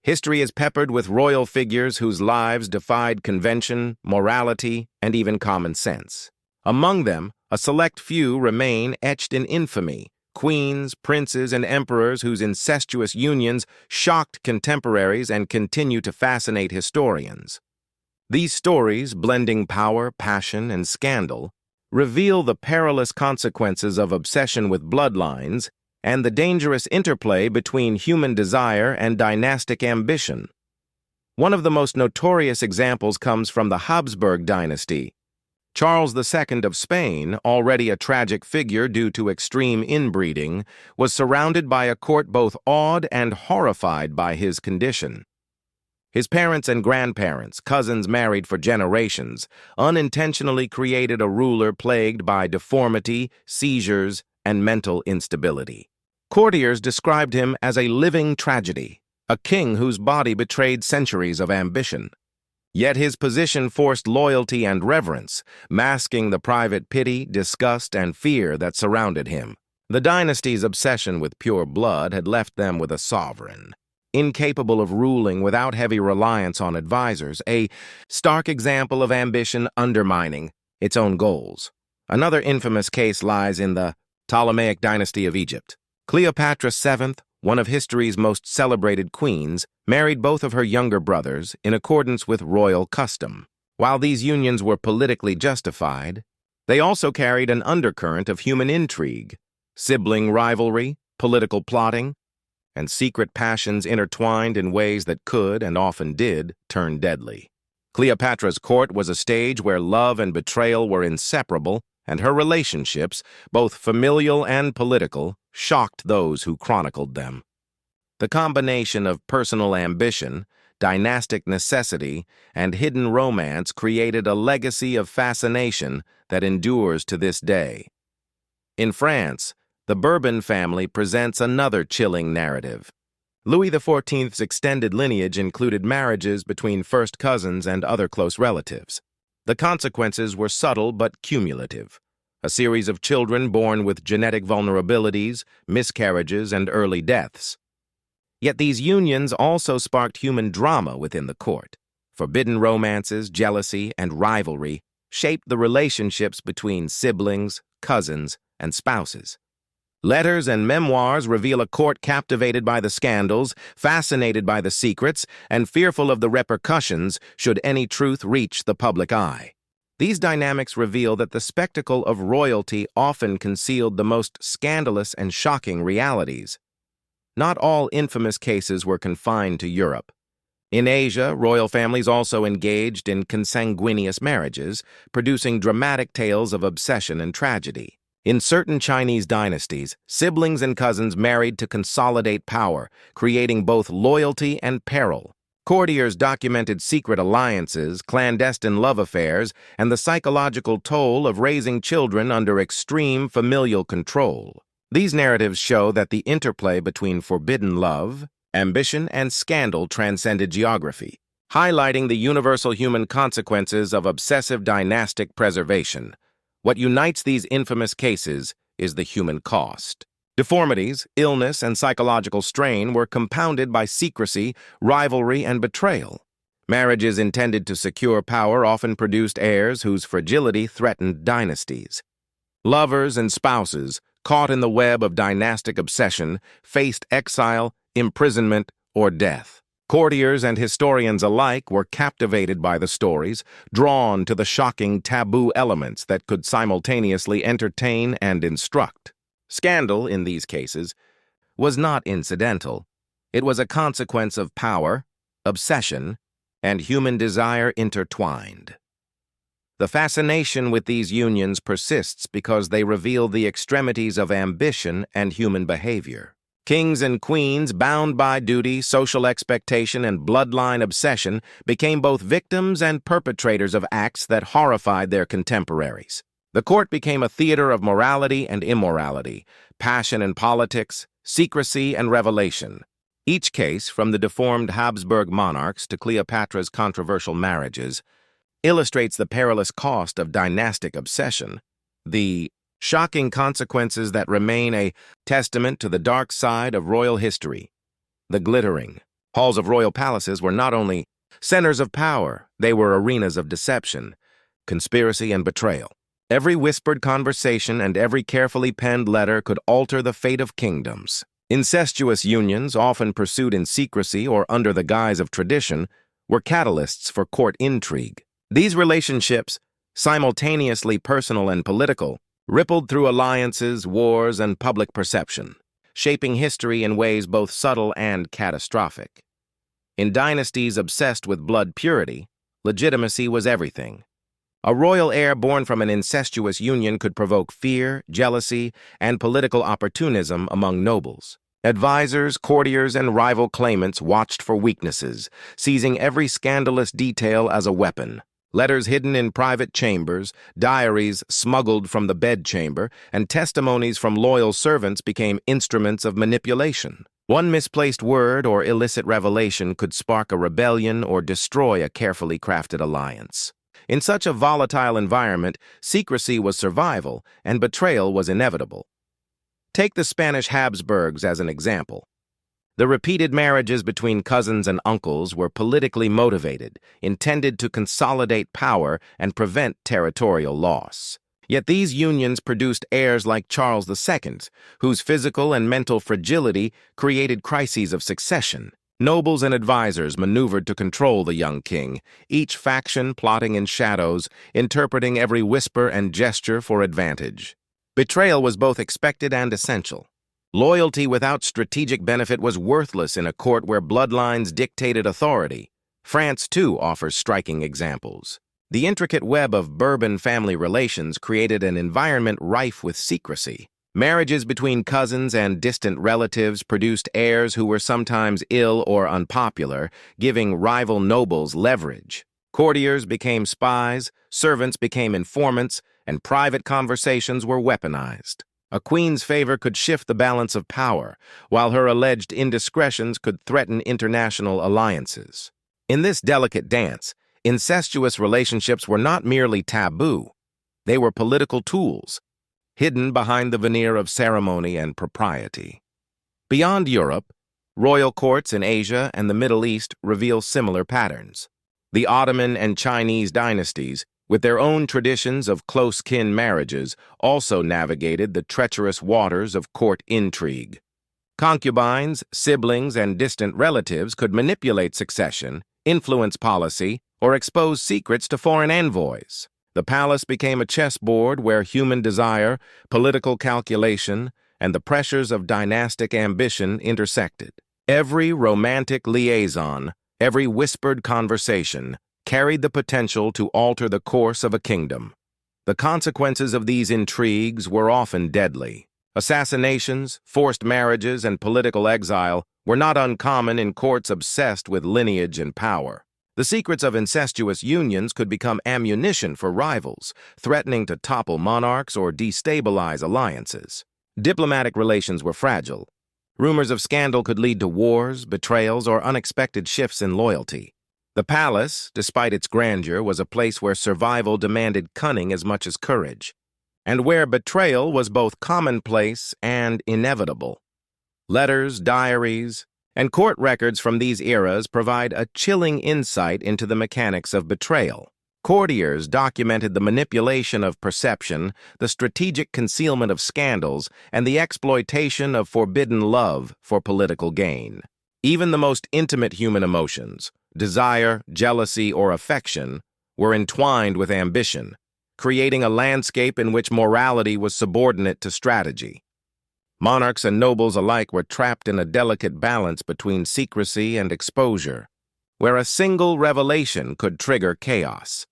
History is peppered with royal figures whose lives defied convention, morality, and even common sense. Among them, a select few remain etched in infamy: queens, princes, and emperors whose incestuous unions shocked contemporaries and continue to fascinate historians. These stories, blending power, passion, and scandal, reveal the perilous consequences of obsession with bloodlines and the dangerous interplay between human desire and dynastic ambition. One of the most notorious examples comes from the Habsburg dynasty. Charles II of Spain, already a tragic figure due to extreme inbreeding, was surrounded by a court both awed and horrified by his condition. His parents and grandparents, cousins married for generations, unintentionally created a ruler plagued by deformity, seizures, and mental instability. Courtiers described him as a living tragedy, a king whose body betrayed centuries of ambition. Yet his position forced loyalty and reverence, masking the private pity, disgust, and fear that surrounded him. The dynasty's obsession with pure blood had left them with a sovereign, incapable of ruling without heavy reliance on advisors, a stark example of ambition undermining its own goals. Another infamous case lies in the Ptolemaic dynasty of Egypt. Cleopatra VII, one of history's most celebrated queens, married both of her younger brothers in accordance with royal custom. While these unions were politically justified, they also carried an undercurrent of human intrigue, sibling rivalry, political plotting, and secret passions intertwined in ways that could, and often did, turn deadly. Cleopatra's court was a stage where love and betrayal were inseparable, and her relationships, both familial and political, shocked those who chronicled them. The combination of personal ambition, dynastic necessity, and hidden romance created a legacy of fascination that endures to this day. In France, the Bourbon family presents another chilling narrative. Louis XIV's extended lineage included marriages between first cousins and other close relatives. The consequences were subtle but cumulative. A series of children born with genetic vulnerabilities, miscarriages, and early deaths. Yet these unions also sparked human drama within the court. Forbidden romances, jealousy, and rivalry shaped the relationships between siblings, cousins, and spouses. Letters and memoirs reveal a court captivated by the scandals, fascinated by the secrets, and fearful of the repercussions should any truth reach the public eye. These dynamics reveal that the spectacle of royalty often concealed the most scandalous and shocking realities. Not all infamous cases were confined to Europe. In Asia, royal families also engaged in consanguineous marriages, producing dramatic tales of obsession and tragedy. In certain Chinese dynasties, siblings and cousins married to consolidate power, creating both loyalty and peril. Courtiers documented secret alliances, clandestine love affairs, and the psychological toll of raising children under extreme familial control. These narratives show that the interplay between forbidden love, ambition, and scandal transcended geography, highlighting the universal human consequences of obsessive dynastic preservation. What unites these infamous cases is the human cost. Deformities, illness, and psychological strain were compounded by secrecy, rivalry, and betrayal. Marriages intended to secure power often produced heirs whose fragility threatened dynasties. Lovers and spouses, caught in the web of dynastic obsession, faced exile, imprisonment, or death. Courtiers and historians alike were captivated by the stories, drawn to the shocking taboo elements that could simultaneously entertain and instruct. Scandal, in these cases, was not incidental. It was a consequence of power, obsession, and human desire intertwined. The fascination with these unions persists because they reveal the extremities of ambition and human behavior. Kings and queens, bound by duty, social expectation, and bloodline obsession, became both victims and perpetrators of acts that horrified their contemporaries. The court became a theater of morality and immorality, passion and politics, secrecy and revelation. Each case, from the deformed Habsburg monarchs to Cleopatra's controversial marriages, illustrates the perilous cost of dynastic obsession, the shocking consequences that remain a testament to the dark side of royal history. The glittering halls of royal palaces were not only centers of power, they were arenas of deception, conspiracy, and betrayal. Every whispered conversation and every carefully penned letter could alter the fate of kingdoms. Incestuous unions, often pursued in secrecy or under the guise of tradition, were catalysts for court intrigue. These relationships simultaneously personal and political, rippled through alliances, wars, and public perception, shaping history in ways both subtle and catastrophic. In dynasties obsessed with blood purity, legitimacy was everything. A royal heir born from an incestuous union could provoke fear, jealousy, and political opportunism among nobles. Advisors, courtiers, and rival claimants watched for weaknesses, seizing every scandalous detail as a weapon. Letters hidden in private chambers, diaries smuggled from the bedchamber, and testimonies from loyal servants became instruments of manipulation. One misplaced word or illicit revelation could spark a rebellion or destroy a carefully crafted alliance. In such a volatile environment, secrecy was survival and betrayal was inevitable. Take the Spanish Habsburgs as an example. The repeated marriages between cousins and uncles were politically motivated, intended to consolidate power and prevent territorial loss. Yet these unions produced heirs like Charles II, whose physical and mental fragility created crises of succession. Nobles and advisors maneuvered to control the young king, each faction plotting in shadows, interpreting every whisper and gesture for advantage. Betrayal was both expected and essential. Loyalty without strategic benefit was worthless in a court where bloodlines dictated authority. France, too, offers striking examples. The intricate web of Bourbon family relations created an environment rife with secrecy. Marriages between cousins and distant relatives produced heirs who were sometimes ill or unpopular, giving rival nobles leverage. Courtiers became spies, servants became informants, and private conversations were weaponized. A queen's favor could shift the balance of power, while her alleged indiscretions could threaten international alliances. In this delicate dance, incestuous relationships were not merely taboo. They were political tools, hidden behind the veneer of ceremony and propriety. Beyond Europe, royal courts in Asia and the Middle East reveal similar patterns. The Ottoman and Chinese dynasties, with their own traditions of close-kin marriages, also navigated the treacherous waters of court intrigue. Concubines, siblings, and distant relatives could manipulate succession, influence policy, or expose secrets to foreign envoys. The palace became a chessboard where human desire, political calculation, and the pressures of dynastic ambition intersected. Every romantic liaison, every whispered conversation, carried the potential to alter the course of a kingdom. The consequences of these intrigues were often deadly. Assassinations, forced marriages, and political exile were not uncommon in courts obsessed with lineage and power. The secrets of incestuous unions could become ammunition for rivals, threatening to topple monarchs or destabilize alliances. Diplomatic relations were fragile. Rumors of scandal could lead to wars, betrayals, or unexpected shifts in loyalty. The palace, despite its grandeur, was a place where survival demanded cunning as much as courage, and where betrayal was both commonplace and inevitable. Letters, diaries, and court records from these eras provide a chilling insight into the mechanics of betrayal. Courtiers documented the manipulation of perception, the strategic concealment of scandals, and the exploitation of forbidden love for political gain. Even the most intimate human emotions, desire, jealousy, or affection, were entwined with ambition, creating a landscape in which morality was subordinate to strategy. Monarchs and nobles alike were trapped in a delicate balance between secrecy and exposure, where a single revelation could trigger chaos.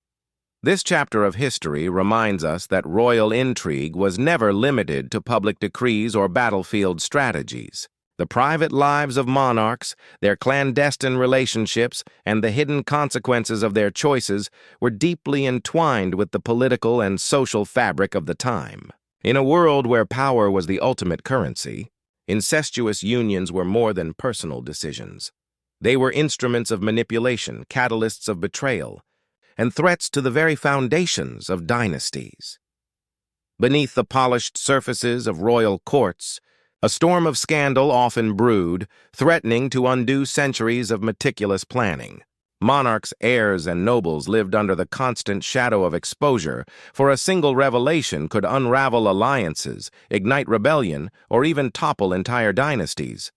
This chapter of history reminds us that royal intrigue was never limited to public decrees or battlefield strategies. The private lives of monarchs, their clandestine relationships, and the hidden consequences of their choices were deeply entwined with the political and social fabric of the time. In a world where power was the ultimate currency, incestuous unions were more than personal decisions. They were instruments of manipulation, catalysts of betrayal, and threats to the very foundations of dynasties. Beneath the polished surfaces of royal courts, a storm of scandal often brewed, threatening to undo centuries of meticulous planning. Monarchs, heirs, and nobles lived under the constant shadow of exposure, for a single revelation could unravel alliances, ignite rebellion, or even topple entire dynasties.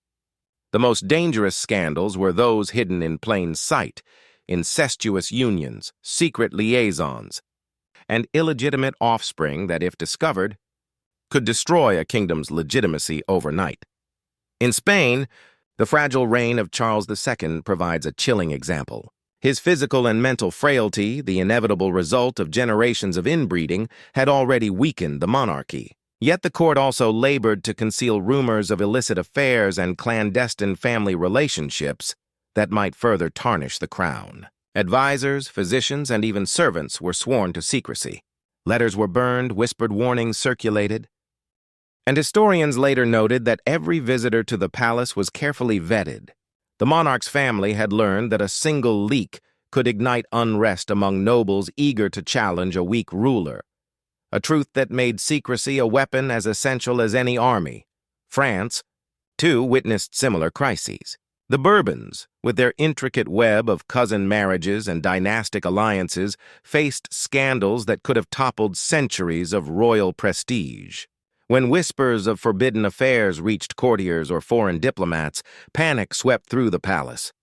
The most dangerous scandals were those hidden in plain sight: incestuous unions, secret liaisons, and illegitimate offspring that, if discovered, could destroy a kingdom's legitimacy overnight. In Spain, the fragile reign of Charles II provides a chilling example. His physical and mental frailty, the inevitable result of generations of inbreeding, had already weakened the monarchy. Yet the court also labored to conceal rumors of illicit affairs and clandestine family relationships that might further tarnish the crown. Advisors, physicians, and even servants were sworn to secrecy. Letters were burned, whispered warnings circulated, and historians later noted that every visitor to the palace was carefully vetted. The monarch's family had learned that a single leak could ignite unrest among nobles eager to challenge a weak ruler, a truth that made secrecy a weapon as essential as any army. France, too, witnessed similar crises. The Bourbons, with their intricate web of cousin marriages and dynastic alliances, faced scandals that could have toppled centuries of royal prestige. When whispers of forbidden affairs reached courtiers or foreign diplomats, panic swept through the palace.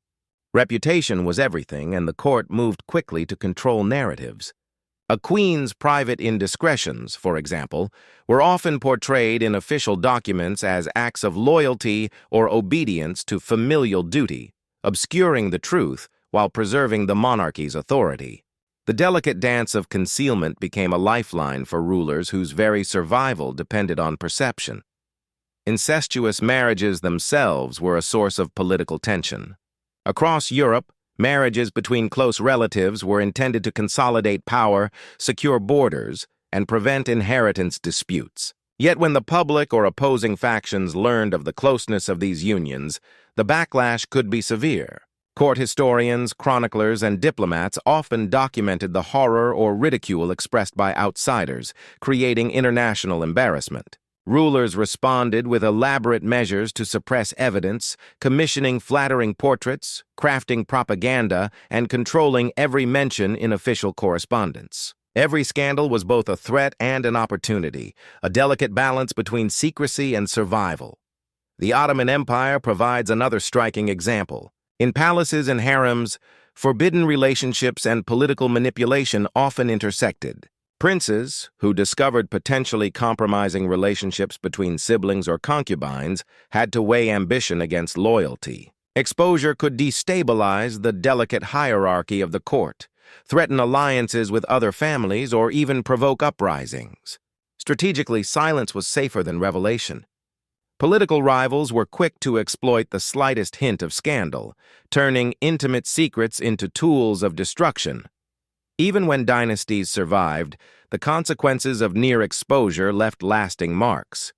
Reputation was everything, and the court moved quickly to control narratives. A queen's private indiscretions, for example, were often portrayed in official documents as acts of loyalty or obedience to familial duty, obscuring the truth while preserving the monarchy's authority. The delicate dance of concealment became a lifeline for rulers whose very survival depended on perception. Incestuous marriages themselves were a source of political tension. Across Europe, marriages between close relatives were intended to consolidate power, secure borders, and prevent inheritance disputes. Yet when the public or opposing factions learned of the closeness of these unions, the backlash could be severe. Court historians, chroniclers, and diplomats often documented the horror or ridicule expressed by outsiders, creating international embarrassment. Rulers responded with elaborate measures to suppress evidence, commissioning flattering portraits, crafting propaganda, and controlling every mention in official correspondence. Every scandal was both a threat and an opportunity, a delicate balance between secrecy and survival. The Ottoman Empire provides another striking example. In palaces and harems, forbidden relationships and political manipulation often intersected. Princes, who discovered potentially compromising relationships between siblings or concubines, had to weigh ambition against loyalty. Exposure could destabilize the delicate hierarchy of the court, threaten alliances with other families, or even provoke uprisings. Strategically, silence was safer than revelation. Political rivals were quick to exploit the slightest hint of scandal, turning intimate secrets into tools of destruction. Even when dynasties survived, the consequences of near exposure left lasting marks.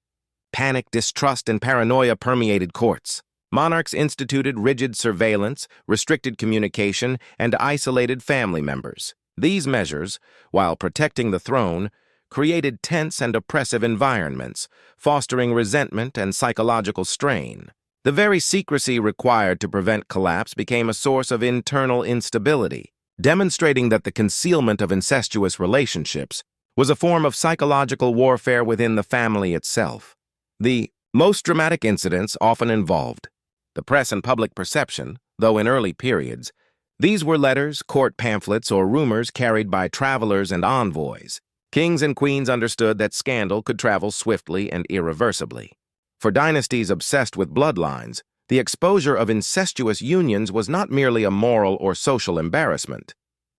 Panic, distrust, and paranoia permeated courts. Monarchs instituted rigid surveillance, restricted communication, and isolated family members. These measures, while protecting the throne, created tense and oppressive environments, fostering resentment and psychological strain. The very secrecy required to prevent collapse became a source of internal instability, demonstrating that the concealment of incestuous relationships was a form of psychological warfare within the family itself. The most dramatic incidents often involved the press and public perception, though in early periods, these were letters, court pamphlets, or rumors carried by travelers and envoys. Kings and queens understood that scandal could travel swiftly and irreversibly. For dynasties obsessed with bloodlines, the exposure of incestuous unions was not merely a moral or social embarrassment.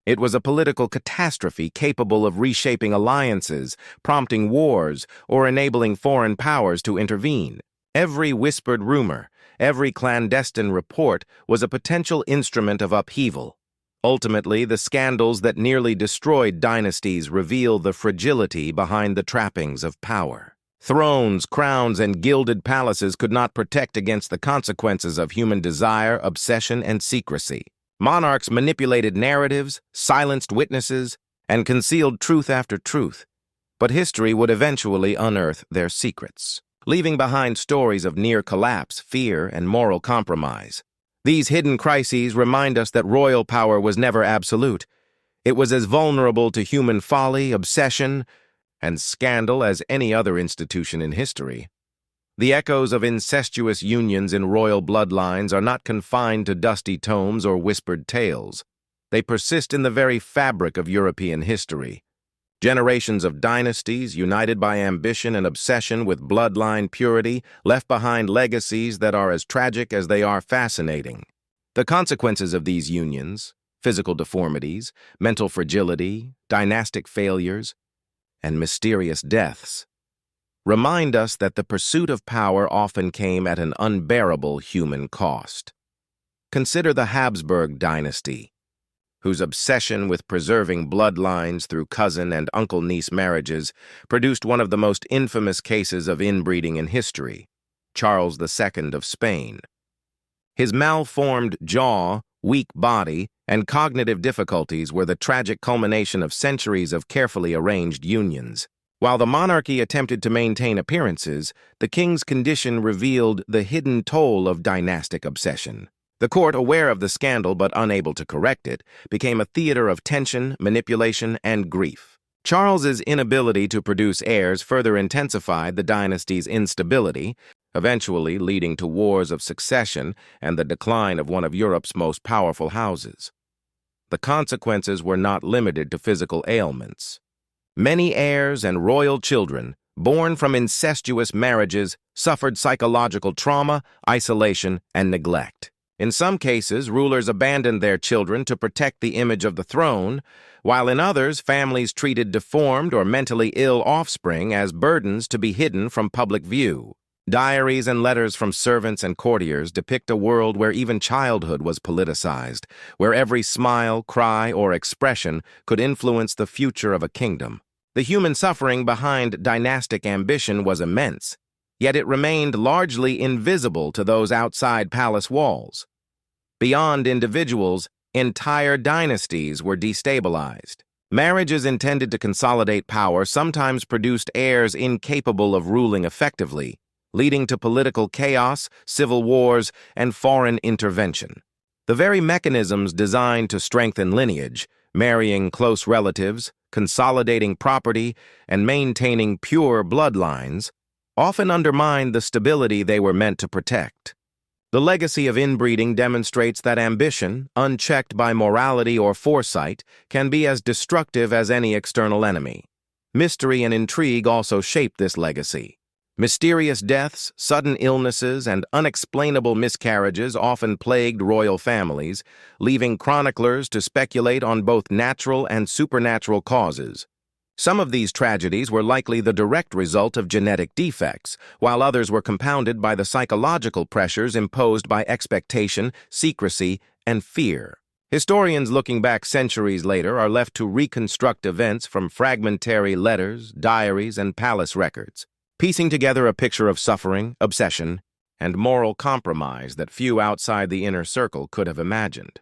It was a political catastrophe capable of reshaping alliances, prompting wars, or enabling foreign powers to intervene. Every whispered rumor, every clandestine report was a potential instrument of upheaval. Ultimately, the scandals that nearly destroyed dynasties reveal the fragility behind the trappings of power. Thrones, crowns, and gilded palaces could not protect against the consequences of human desire, obsession, and secrecy. Monarchs manipulated narratives, silenced witnesses, and concealed truth after truth. But history would eventually unearth their secrets, leaving behind stories of near collapse, fear, and moral compromise. These hidden crises remind us that royal power was never absolute. It was as vulnerable to human folly, obsession, and scandal as any other institution in history. The echoes of incestuous unions in royal bloodlines are not confined to dusty tomes or whispered tales. They persist in the very fabric of European history. Generations of dynasties, united by ambition and obsession with bloodline purity, left behind legacies that are as tragic as they are fascinating. The consequences of these unions, physical deformities, mental fragility, dynastic failures, and mysterious deaths, remind us that the pursuit of power often came at an unbearable human cost. Consider the Habsburg dynasty, whose obsession with preserving bloodlines through cousin and uncle-niece marriages produced one of the most infamous cases of inbreeding in history, Charles II of Spain. His malformed jaw, weak body, and cognitive difficulties were the tragic culmination of centuries of carefully arranged unions. While the monarchy attempted to maintain appearances, the king's condition revealed the hidden toll of dynastic obsession. The court, aware of the scandal but unable to correct it, became a theater of tension, manipulation, and grief. Charles's inability to produce heirs further intensified the dynasty's instability, eventually leading to wars of succession and the decline of one of Europe's most powerful houses. The consequences were not limited to physical ailments. Many heirs and royal children, born from incestuous marriages, suffered psychological trauma, isolation, and neglect. In some cases, rulers abandoned their children to protect the image of the throne, while in others, families treated deformed or mentally ill offspring as burdens to be hidden from public view. Diaries and letters from servants and courtiers depict a world where even childhood was politicized, where every smile, cry, or expression could influence the future of a kingdom. The human suffering behind dynastic ambition was immense, yet it remained largely invisible to those outside palace walls. Beyond individuals, entire dynasties were destabilized. Marriages intended to consolidate power sometimes produced heirs incapable of ruling effectively, leading to political chaos, civil wars, and foreign intervention. The very mechanisms designed to strengthen lineage, marrying close relatives, consolidating property, and maintaining pure bloodlines, often undermined the stability they were meant to protect. The legacy of inbreeding demonstrates that ambition, unchecked by morality or foresight, can be as destructive as any external enemy. Mystery and intrigue also shape this legacy. Mysterious deaths, sudden illnesses, and unexplainable miscarriages often plagued royal families, leaving chroniclers to speculate on both natural and supernatural causes. Some of these tragedies were likely the direct result of genetic defects, while others were compounded by the psychological pressures imposed by expectation, secrecy, and fear. Historians looking back centuries later are left to reconstruct events from fragmentary letters, diaries, and palace records, piecing together a picture of suffering, obsession, and moral compromise that few outside the inner circle could have imagined.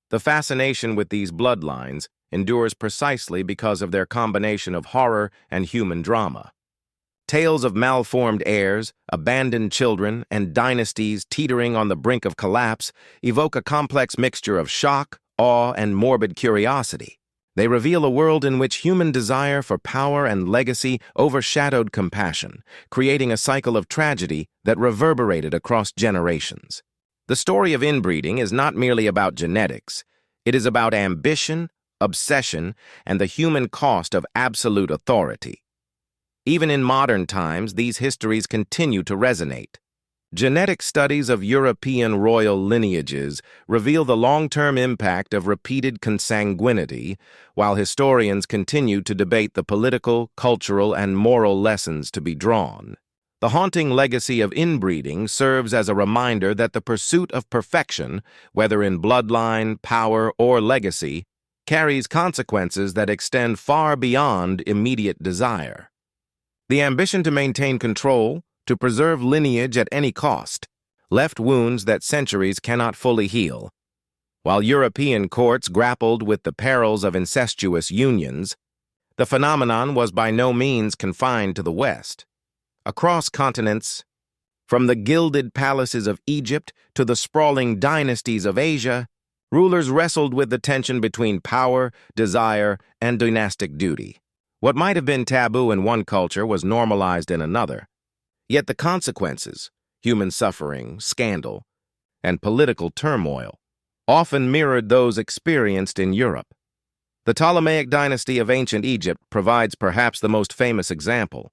The fascination with these bloodlines endures precisely because of their combination of horror and human drama. Tales of malformed heirs, abandoned children, and dynasties teetering on the brink of collapse evoke a complex mixture of shock, awe, and morbid curiosity. They reveal a world in which human desire for power and legacy overshadowed compassion, creating a cycle of tragedy that reverberated across generations. The story of inbreeding is not merely about genetics. It is about ambition, obsession, and the human cost of absolute authority. Even in modern times, these histories continue to resonate. Genetic studies of European royal lineages reveal the long-term impact of repeated consanguinity, while historians continue to debate the political, cultural, and moral lessons to be drawn. The haunting legacy of inbreeding serves as a reminder that the pursuit of perfection, whether in bloodline, power, or legacy, carries consequences that extend far beyond immediate desire. The ambition to maintain control, to preserve lineage at any cost, left wounds that centuries cannot fully heal. While European courts grappled with the perils of incestuous unions, the phenomenon was by no means confined to the West. Across continents, from the gilded palaces of Egypt to the sprawling dynasties of Asia, rulers wrestled with the tension between power, desire, and dynastic duty. What might have been taboo in one culture was normalized in another. Yet the consequences, human suffering, scandal, and political turmoil, often mirrored those experienced in Europe. The Ptolemaic dynasty of ancient Egypt provides perhaps the most famous example.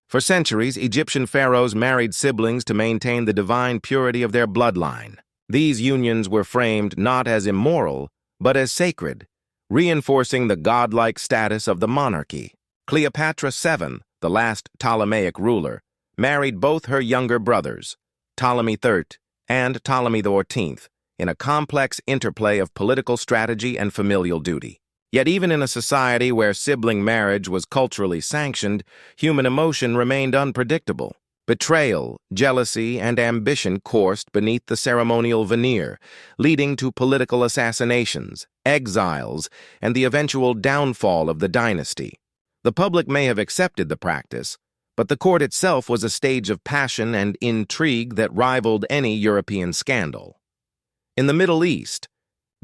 For centuries, Egyptian pharaohs married siblings to maintain the divine purity of their bloodline. These unions were framed not as immoral, but as sacred, reinforcing the godlike status of the monarchy. Cleopatra VII, the last Ptolemaic ruler, married both her younger brothers, Ptolemy III and Ptolemy XIV, in a complex interplay of political strategy and familial duty. Yet even in a society where sibling marriage was culturally sanctioned, human emotion remained unpredictable. Betrayal, jealousy, and ambition coursed beneath the ceremonial veneer, leading to political assassinations, exiles, and the eventual downfall of the dynasty. The public may have accepted the practice, but the court itself was a stage of passion and intrigue that rivaled any European scandal. In the Middle East,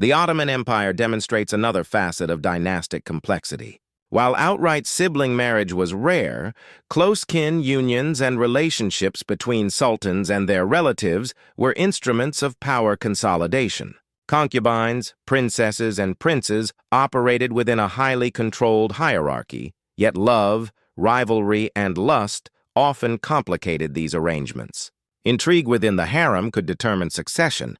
the Ottoman Empire demonstrates another facet of dynastic complexity. While outright sibling marriage was rare, close kin unions and relationships between sultans and their relatives were instruments of power consolidation. Concubines, princesses, and princes operated within a highly controlled hierarchy, yet love, rivalry, and lust often complicated these arrangements. Intrigue within the harem could determine succession,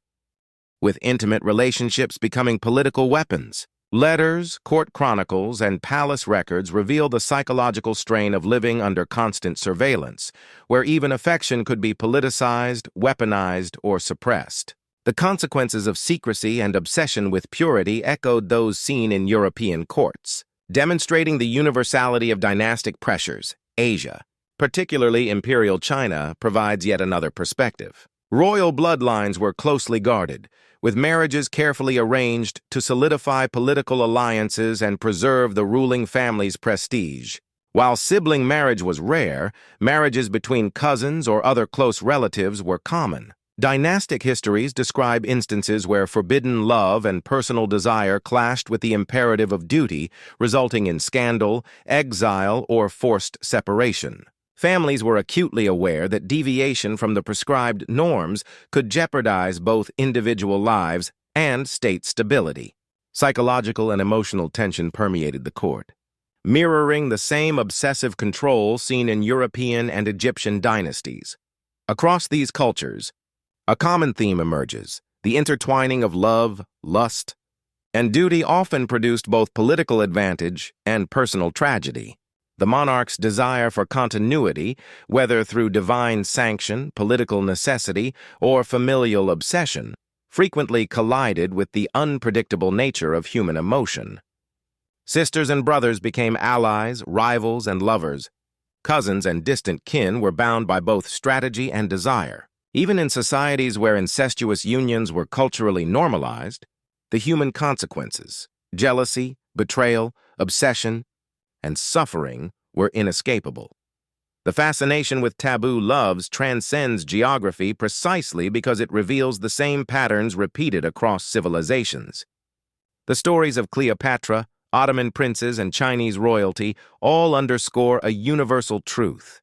with intimate relationships becoming political weapons. Letters, court chronicles, and palace records reveal the psychological strain of living under constant surveillance, where even affection could be politicized, weaponized, or suppressed. The consequences of secrecy and obsession with purity echoed those seen in European courts. Demonstrating the universality of dynastic pressures, Asia, particularly Imperial China, provides yet another perspective. Royal bloodlines were closely guarded, with marriages carefully arranged to solidify political alliances and preserve the ruling family's prestige. While sibling marriage was rare, marriages between cousins or other close relatives were common. Dynastic histories describe instances where forbidden love and personal desire clashed with the imperative of duty, resulting in scandal, exile, or forced separation. Families were acutely aware that deviation from the prescribed norms could jeopardize both individual lives and state stability. Psychological and emotional tension permeated the court, mirroring the same obsessive control seen in European and Egyptian dynasties. Across these cultures, a common theme emerges: the intertwining of love, lust, and duty often produced both political advantage and personal tragedy. The monarch's desire for continuity, whether through divine sanction, political necessity, or familial obsession, frequently collided with the unpredictable nature of human emotion. Sisters and brothers became allies, rivals, and lovers. Cousins and distant kin were bound by both strategy and desire. Even in societies where incestuous unions were culturally normalized, the human consequences, jealousy, betrayal, obsession, and suffering were inescapable. The fascination with taboo loves transcends geography precisely because it reveals the same patterns repeated across civilizations. The stories of Cleopatra, Ottoman princes, and Chinese royalty all underscore a universal truth.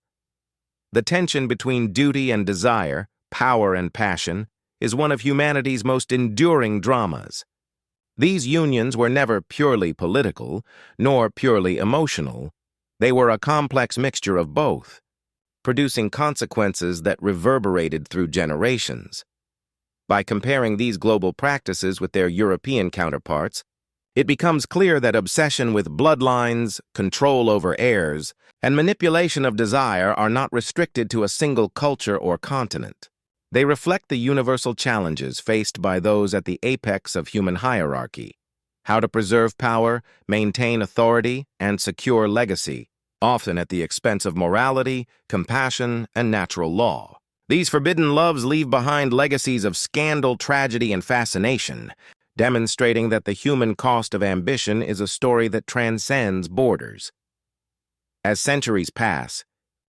The tension between duty and desire, power and passion, is one of humanity's most enduring dramas. These unions were never purely political, nor purely emotional. They were a complex mixture of both, producing consequences that reverberated through generations. By comparing these global practices with their European counterparts, it becomes clear that obsession with bloodlines, control over heirs, and manipulation of desire are not restricted to a single culture or continent. They reflect the universal challenges faced by those at the apex of human hierarchy: how to preserve power, maintain authority, and secure legacy, often at the expense of morality, compassion, and natural law. These forbidden loves leave behind legacies of scandal, tragedy, and fascination, demonstrating that the human cost of ambition is a story that transcends borders. As centuries pass,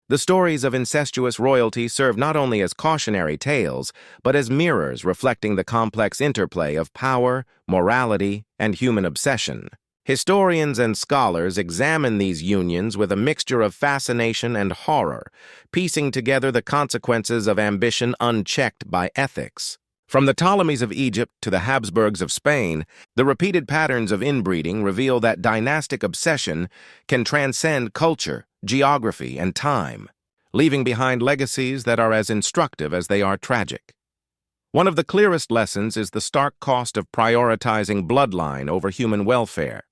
the stories of incestuous royalty serve not only as cautionary tales, but as mirrors reflecting the complex interplay of power, morality, and human obsession. Historians and scholars examine these unions with a mixture of fascination and horror, piecing together the consequences of ambition unchecked by ethics. From the Ptolemies of Egypt to the Habsburgs of Spain, the repeated patterns of inbreeding reveal that dynastic obsession can transcend culture, geography, and time, leaving behind legacies that are as instructive as they are tragic. One of the clearest lessons is the stark cost of prioritizing bloodline over human welfare.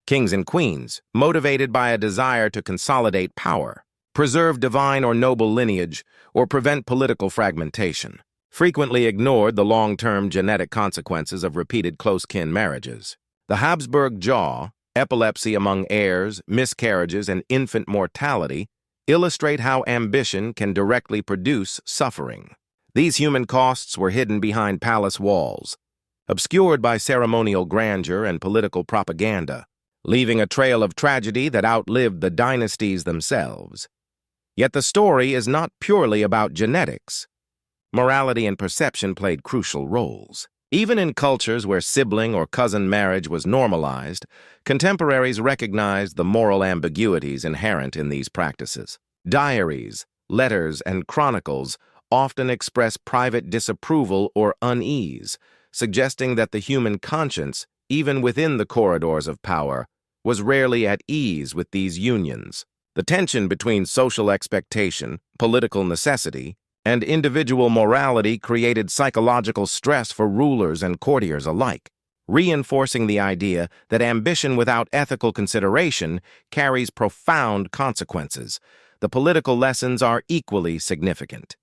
Kings and queens, motivated by a desire to consolidate power, preserve divine or noble lineage, or prevent political fragmentation, frequently ignored the long-term genetic consequences of repeated close-kin marriages. The Habsburg jaw, epilepsy among heirs, miscarriages, and infant mortality illustrate how ambition can directly produce suffering. These human costs were hidden behind palace walls, obscured by ceremonial grandeur and political propaganda, leaving a trail of tragedy that outlived the dynasties themselves. Yet the story is not purely about genetics. Morality and perception played crucial roles. Even in cultures where sibling or cousin marriage was normalized, contemporaries recognized the moral ambiguities inherent in these practices. Diaries, letters, and chronicles often express private disapproval or unease, suggesting that the human conscience, even within the corridors of power, was rarely at ease with these unions. The tension between social expectation, political necessity, and individual morality created psychological stress for rulers and courtiers alike, reinforcing the idea that ambition without ethical consideration carries profound consequences. The political lessons are equally significant.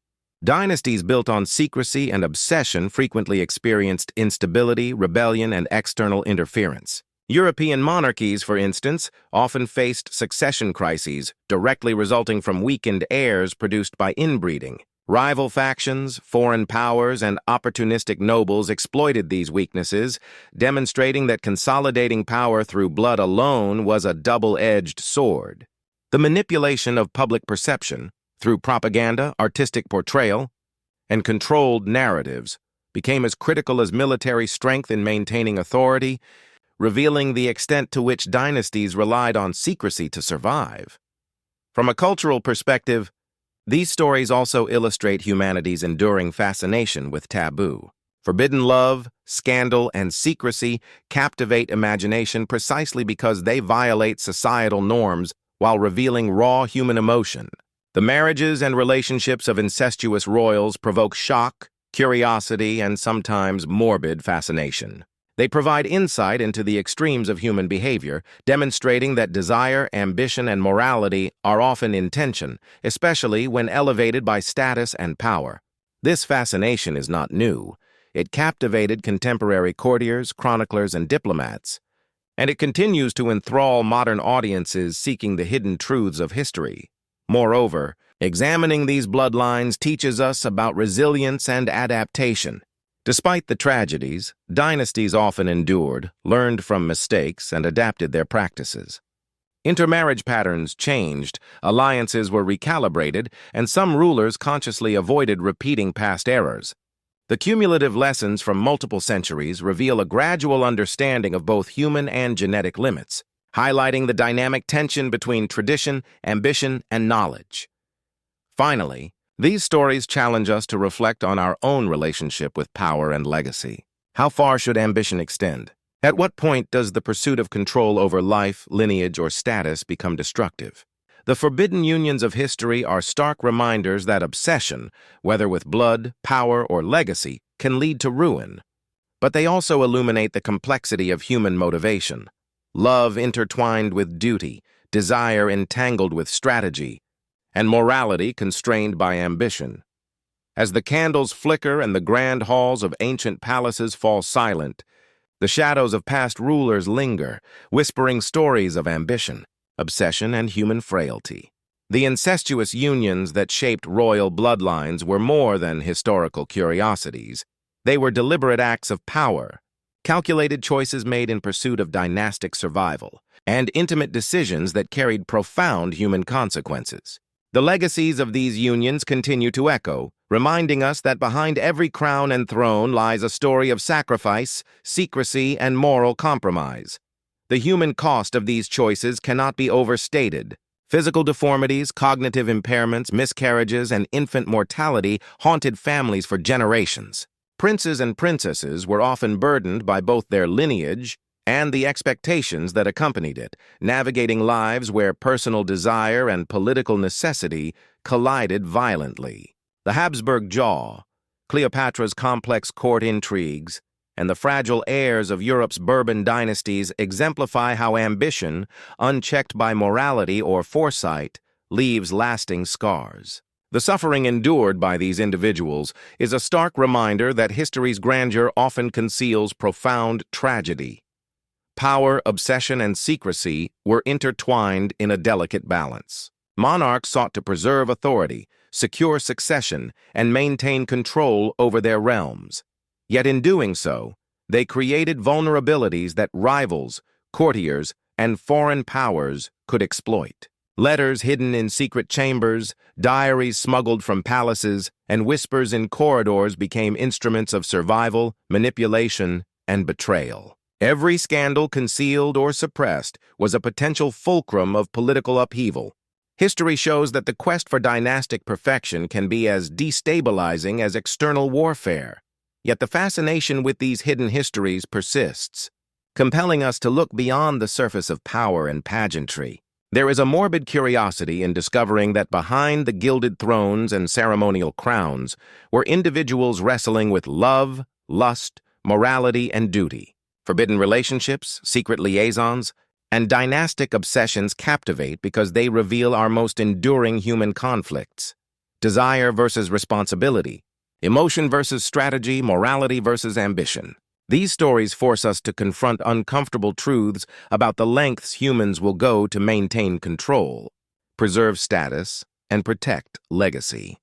Dynasties built on secrecy and obsession frequently experienced instability, rebellion, and external interference. European monarchies, for instance, often faced succession crises directly resulting from weakened heirs produced by inbreeding. Rival factions, foreign powers, and opportunistic nobles exploited these weaknesses, demonstrating that consolidating power through blood alone was a double-edged sword. The manipulation of public perception, through propaganda, artistic portrayal, and controlled narratives, became as critical as military strength in maintaining authority, revealing the extent to which dynasties relied on secrecy to survive. From a cultural perspective, these stories also illustrate humanity's enduring fascination with taboo. Forbidden love, scandal, and secrecy captivate imagination precisely because they violate societal norms while revealing raw human emotion. The marriages and relationships of incestuous royals provoke shock, curiosity, and sometimes morbid fascination. They provide insight into the extremes of human behavior, demonstrating that desire, ambition, and morality are often in tension, especially when elevated by status and power. This fascination is not new. It captivated contemporary courtiers, chroniclers, and diplomats, and it continues to enthrall modern audiences seeking the hidden truths of history. Moreover, examining these bloodlines teaches us about resilience and adaptation. Despite the tragedies, dynasties often endured, learned from mistakes, and adapted their practices. Intermarriage patterns changed, alliances were recalibrated, and some rulers consciously avoided repeating past errors. The cumulative lessons from multiple centuries reveal a gradual understanding of both human and genetic limits, highlighting the dynamic tension between tradition, ambition, and knowledge. Finally, these stories challenge us to reflect on our own relationship with power and legacy. How far should ambition extend? At what point does the pursuit of control over life, lineage, or status become destructive? The forbidden unions of history are stark reminders that obsession, whether with blood, power, or legacy, can lead to ruin. But they also illuminate the complexity of human motivation. Love intertwined with duty, desire entangled with strategy, and morality constrained by ambition. As the candles flicker and the grand halls of ancient palaces fall silent, the shadows of past rulers linger, whispering stories of ambition, obsession, and human frailty. The incestuous unions that shaped royal bloodlines were more than historical curiosities. They were deliberate acts of power, calculated choices made in pursuit of dynastic survival, and intimate decisions that carried profound human consequences. The legacies of these unions continue to echo, reminding us that behind every crown and throne lies a story of sacrifice, secrecy, and moral compromise. The human cost of these choices cannot be overstated. Physical deformities, cognitive impairments, miscarriages, and infant mortality haunted families for generations. Princes and princesses were often burdened by both their lineage and the expectations that accompanied it, navigating lives where personal desire and political necessity collided violently. The Habsburg jaw, Cleopatra's complex court intrigues, and the fragile heirs of Europe's Bourbon dynasties exemplify how ambition, unchecked by morality or foresight, leaves lasting scars. The suffering endured by these individuals is a stark reminder that history's grandeur often conceals profound tragedy. Power, obsession, and secrecy were intertwined in a delicate balance. Monarchs sought to preserve authority, secure succession, and maintain control over their realms. Yet in doing so, they created vulnerabilities that rivals, courtiers, and foreign powers could exploit. Letters hidden in secret chambers, diaries smuggled from palaces, and whispers in corridors became instruments of survival, manipulation, and betrayal. Every scandal concealed or suppressed was a potential fulcrum of political upheaval. History shows that the quest for dynastic perfection can be as destabilizing as external warfare. Yet the fascination with these hidden histories persists, compelling us to look beyond the surface of power and pageantry. There is a morbid curiosity in discovering that behind the gilded thrones and ceremonial crowns were individuals wrestling with love, lust, morality, and duty. Forbidden relationships, secret liaisons, and dynastic obsessions captivate because they reveal our most enduring human conflicts. Desire versus responsibility, emotion versus strategy, morality versus ambition. These stories force us to confront uncomfortable truths about the lengths humans will go to maintain control, preserve status, and protect legacy.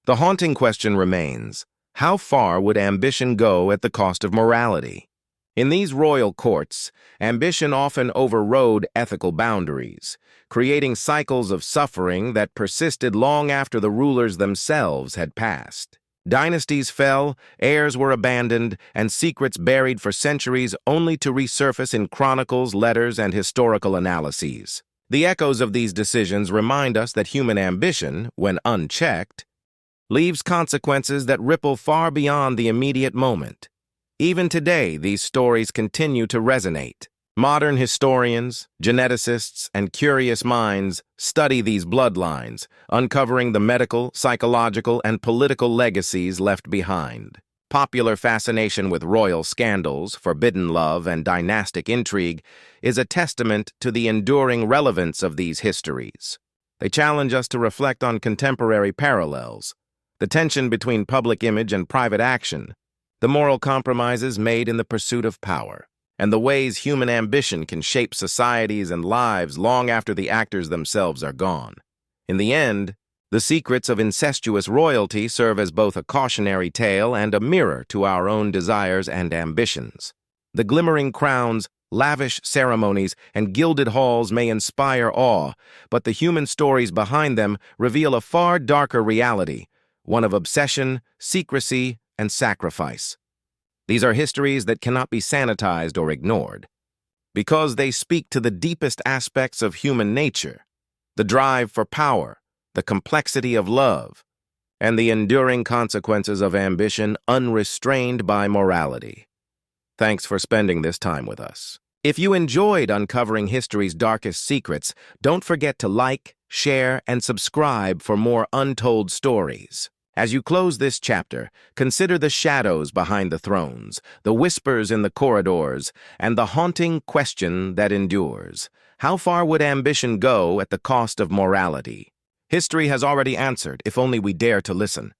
The haunting question remains, how far would ambition go at the cost of morality? In these royal courts, ambition often overrode ethical boundaries, creating cycles of suffering that persisted long after the rulers themselves had passed. Dynasties fell, heirs were abandoned, and secrets buried for centuries only to resurface in chronicles, letters, and historical analyses. The echoes of these decisions remind us that human ambition, when unchecked, leaves consequences that ripple far beyond the immediate moment. Even today, these stories continue to resonate. Modern historians, geneticists, and curious minds study these bloodlines, uncovering the medical, psychological, and political legacies left behind. Popular fascination with royal scandals, forbidden love, and dynastic intrigue is a testament to the enduring relevance of these histories. They challenge us to reflect on contemporary parallels, the tension between public image and private action, the moral compromises made in the pursuit of power, and the ways human ambition can shape societies and lives long after the actors themselves are gone. In the end, the secrets of incestuous royalty serve as both a cautionary tale and a mirror to our own desires and ambitions. The glimmering crowns, lavish ceremonies, and gilded halls may inspire awe, but the human stories behind them reveal a far darker reality, one of obsession, secrecy, and sacrifice. These are histories that cannot be sanitized or ignored, because they speak to the deepest aspects of human nature, the drive for power, the complexity of love, and the enduring consequences of ambition unrestrained by morality. Thanks for spending this time with us. If you enjoyed uncovering history's darkest secrets, don't forget to like, share, and subscribe for more untold stories. As you close this chapter, consider the shadows behind the thrones, the whispers in the corridors, and the haunting question that endures. How far would ambition go at the cost of morality? History has already answered, if only we dare to listen.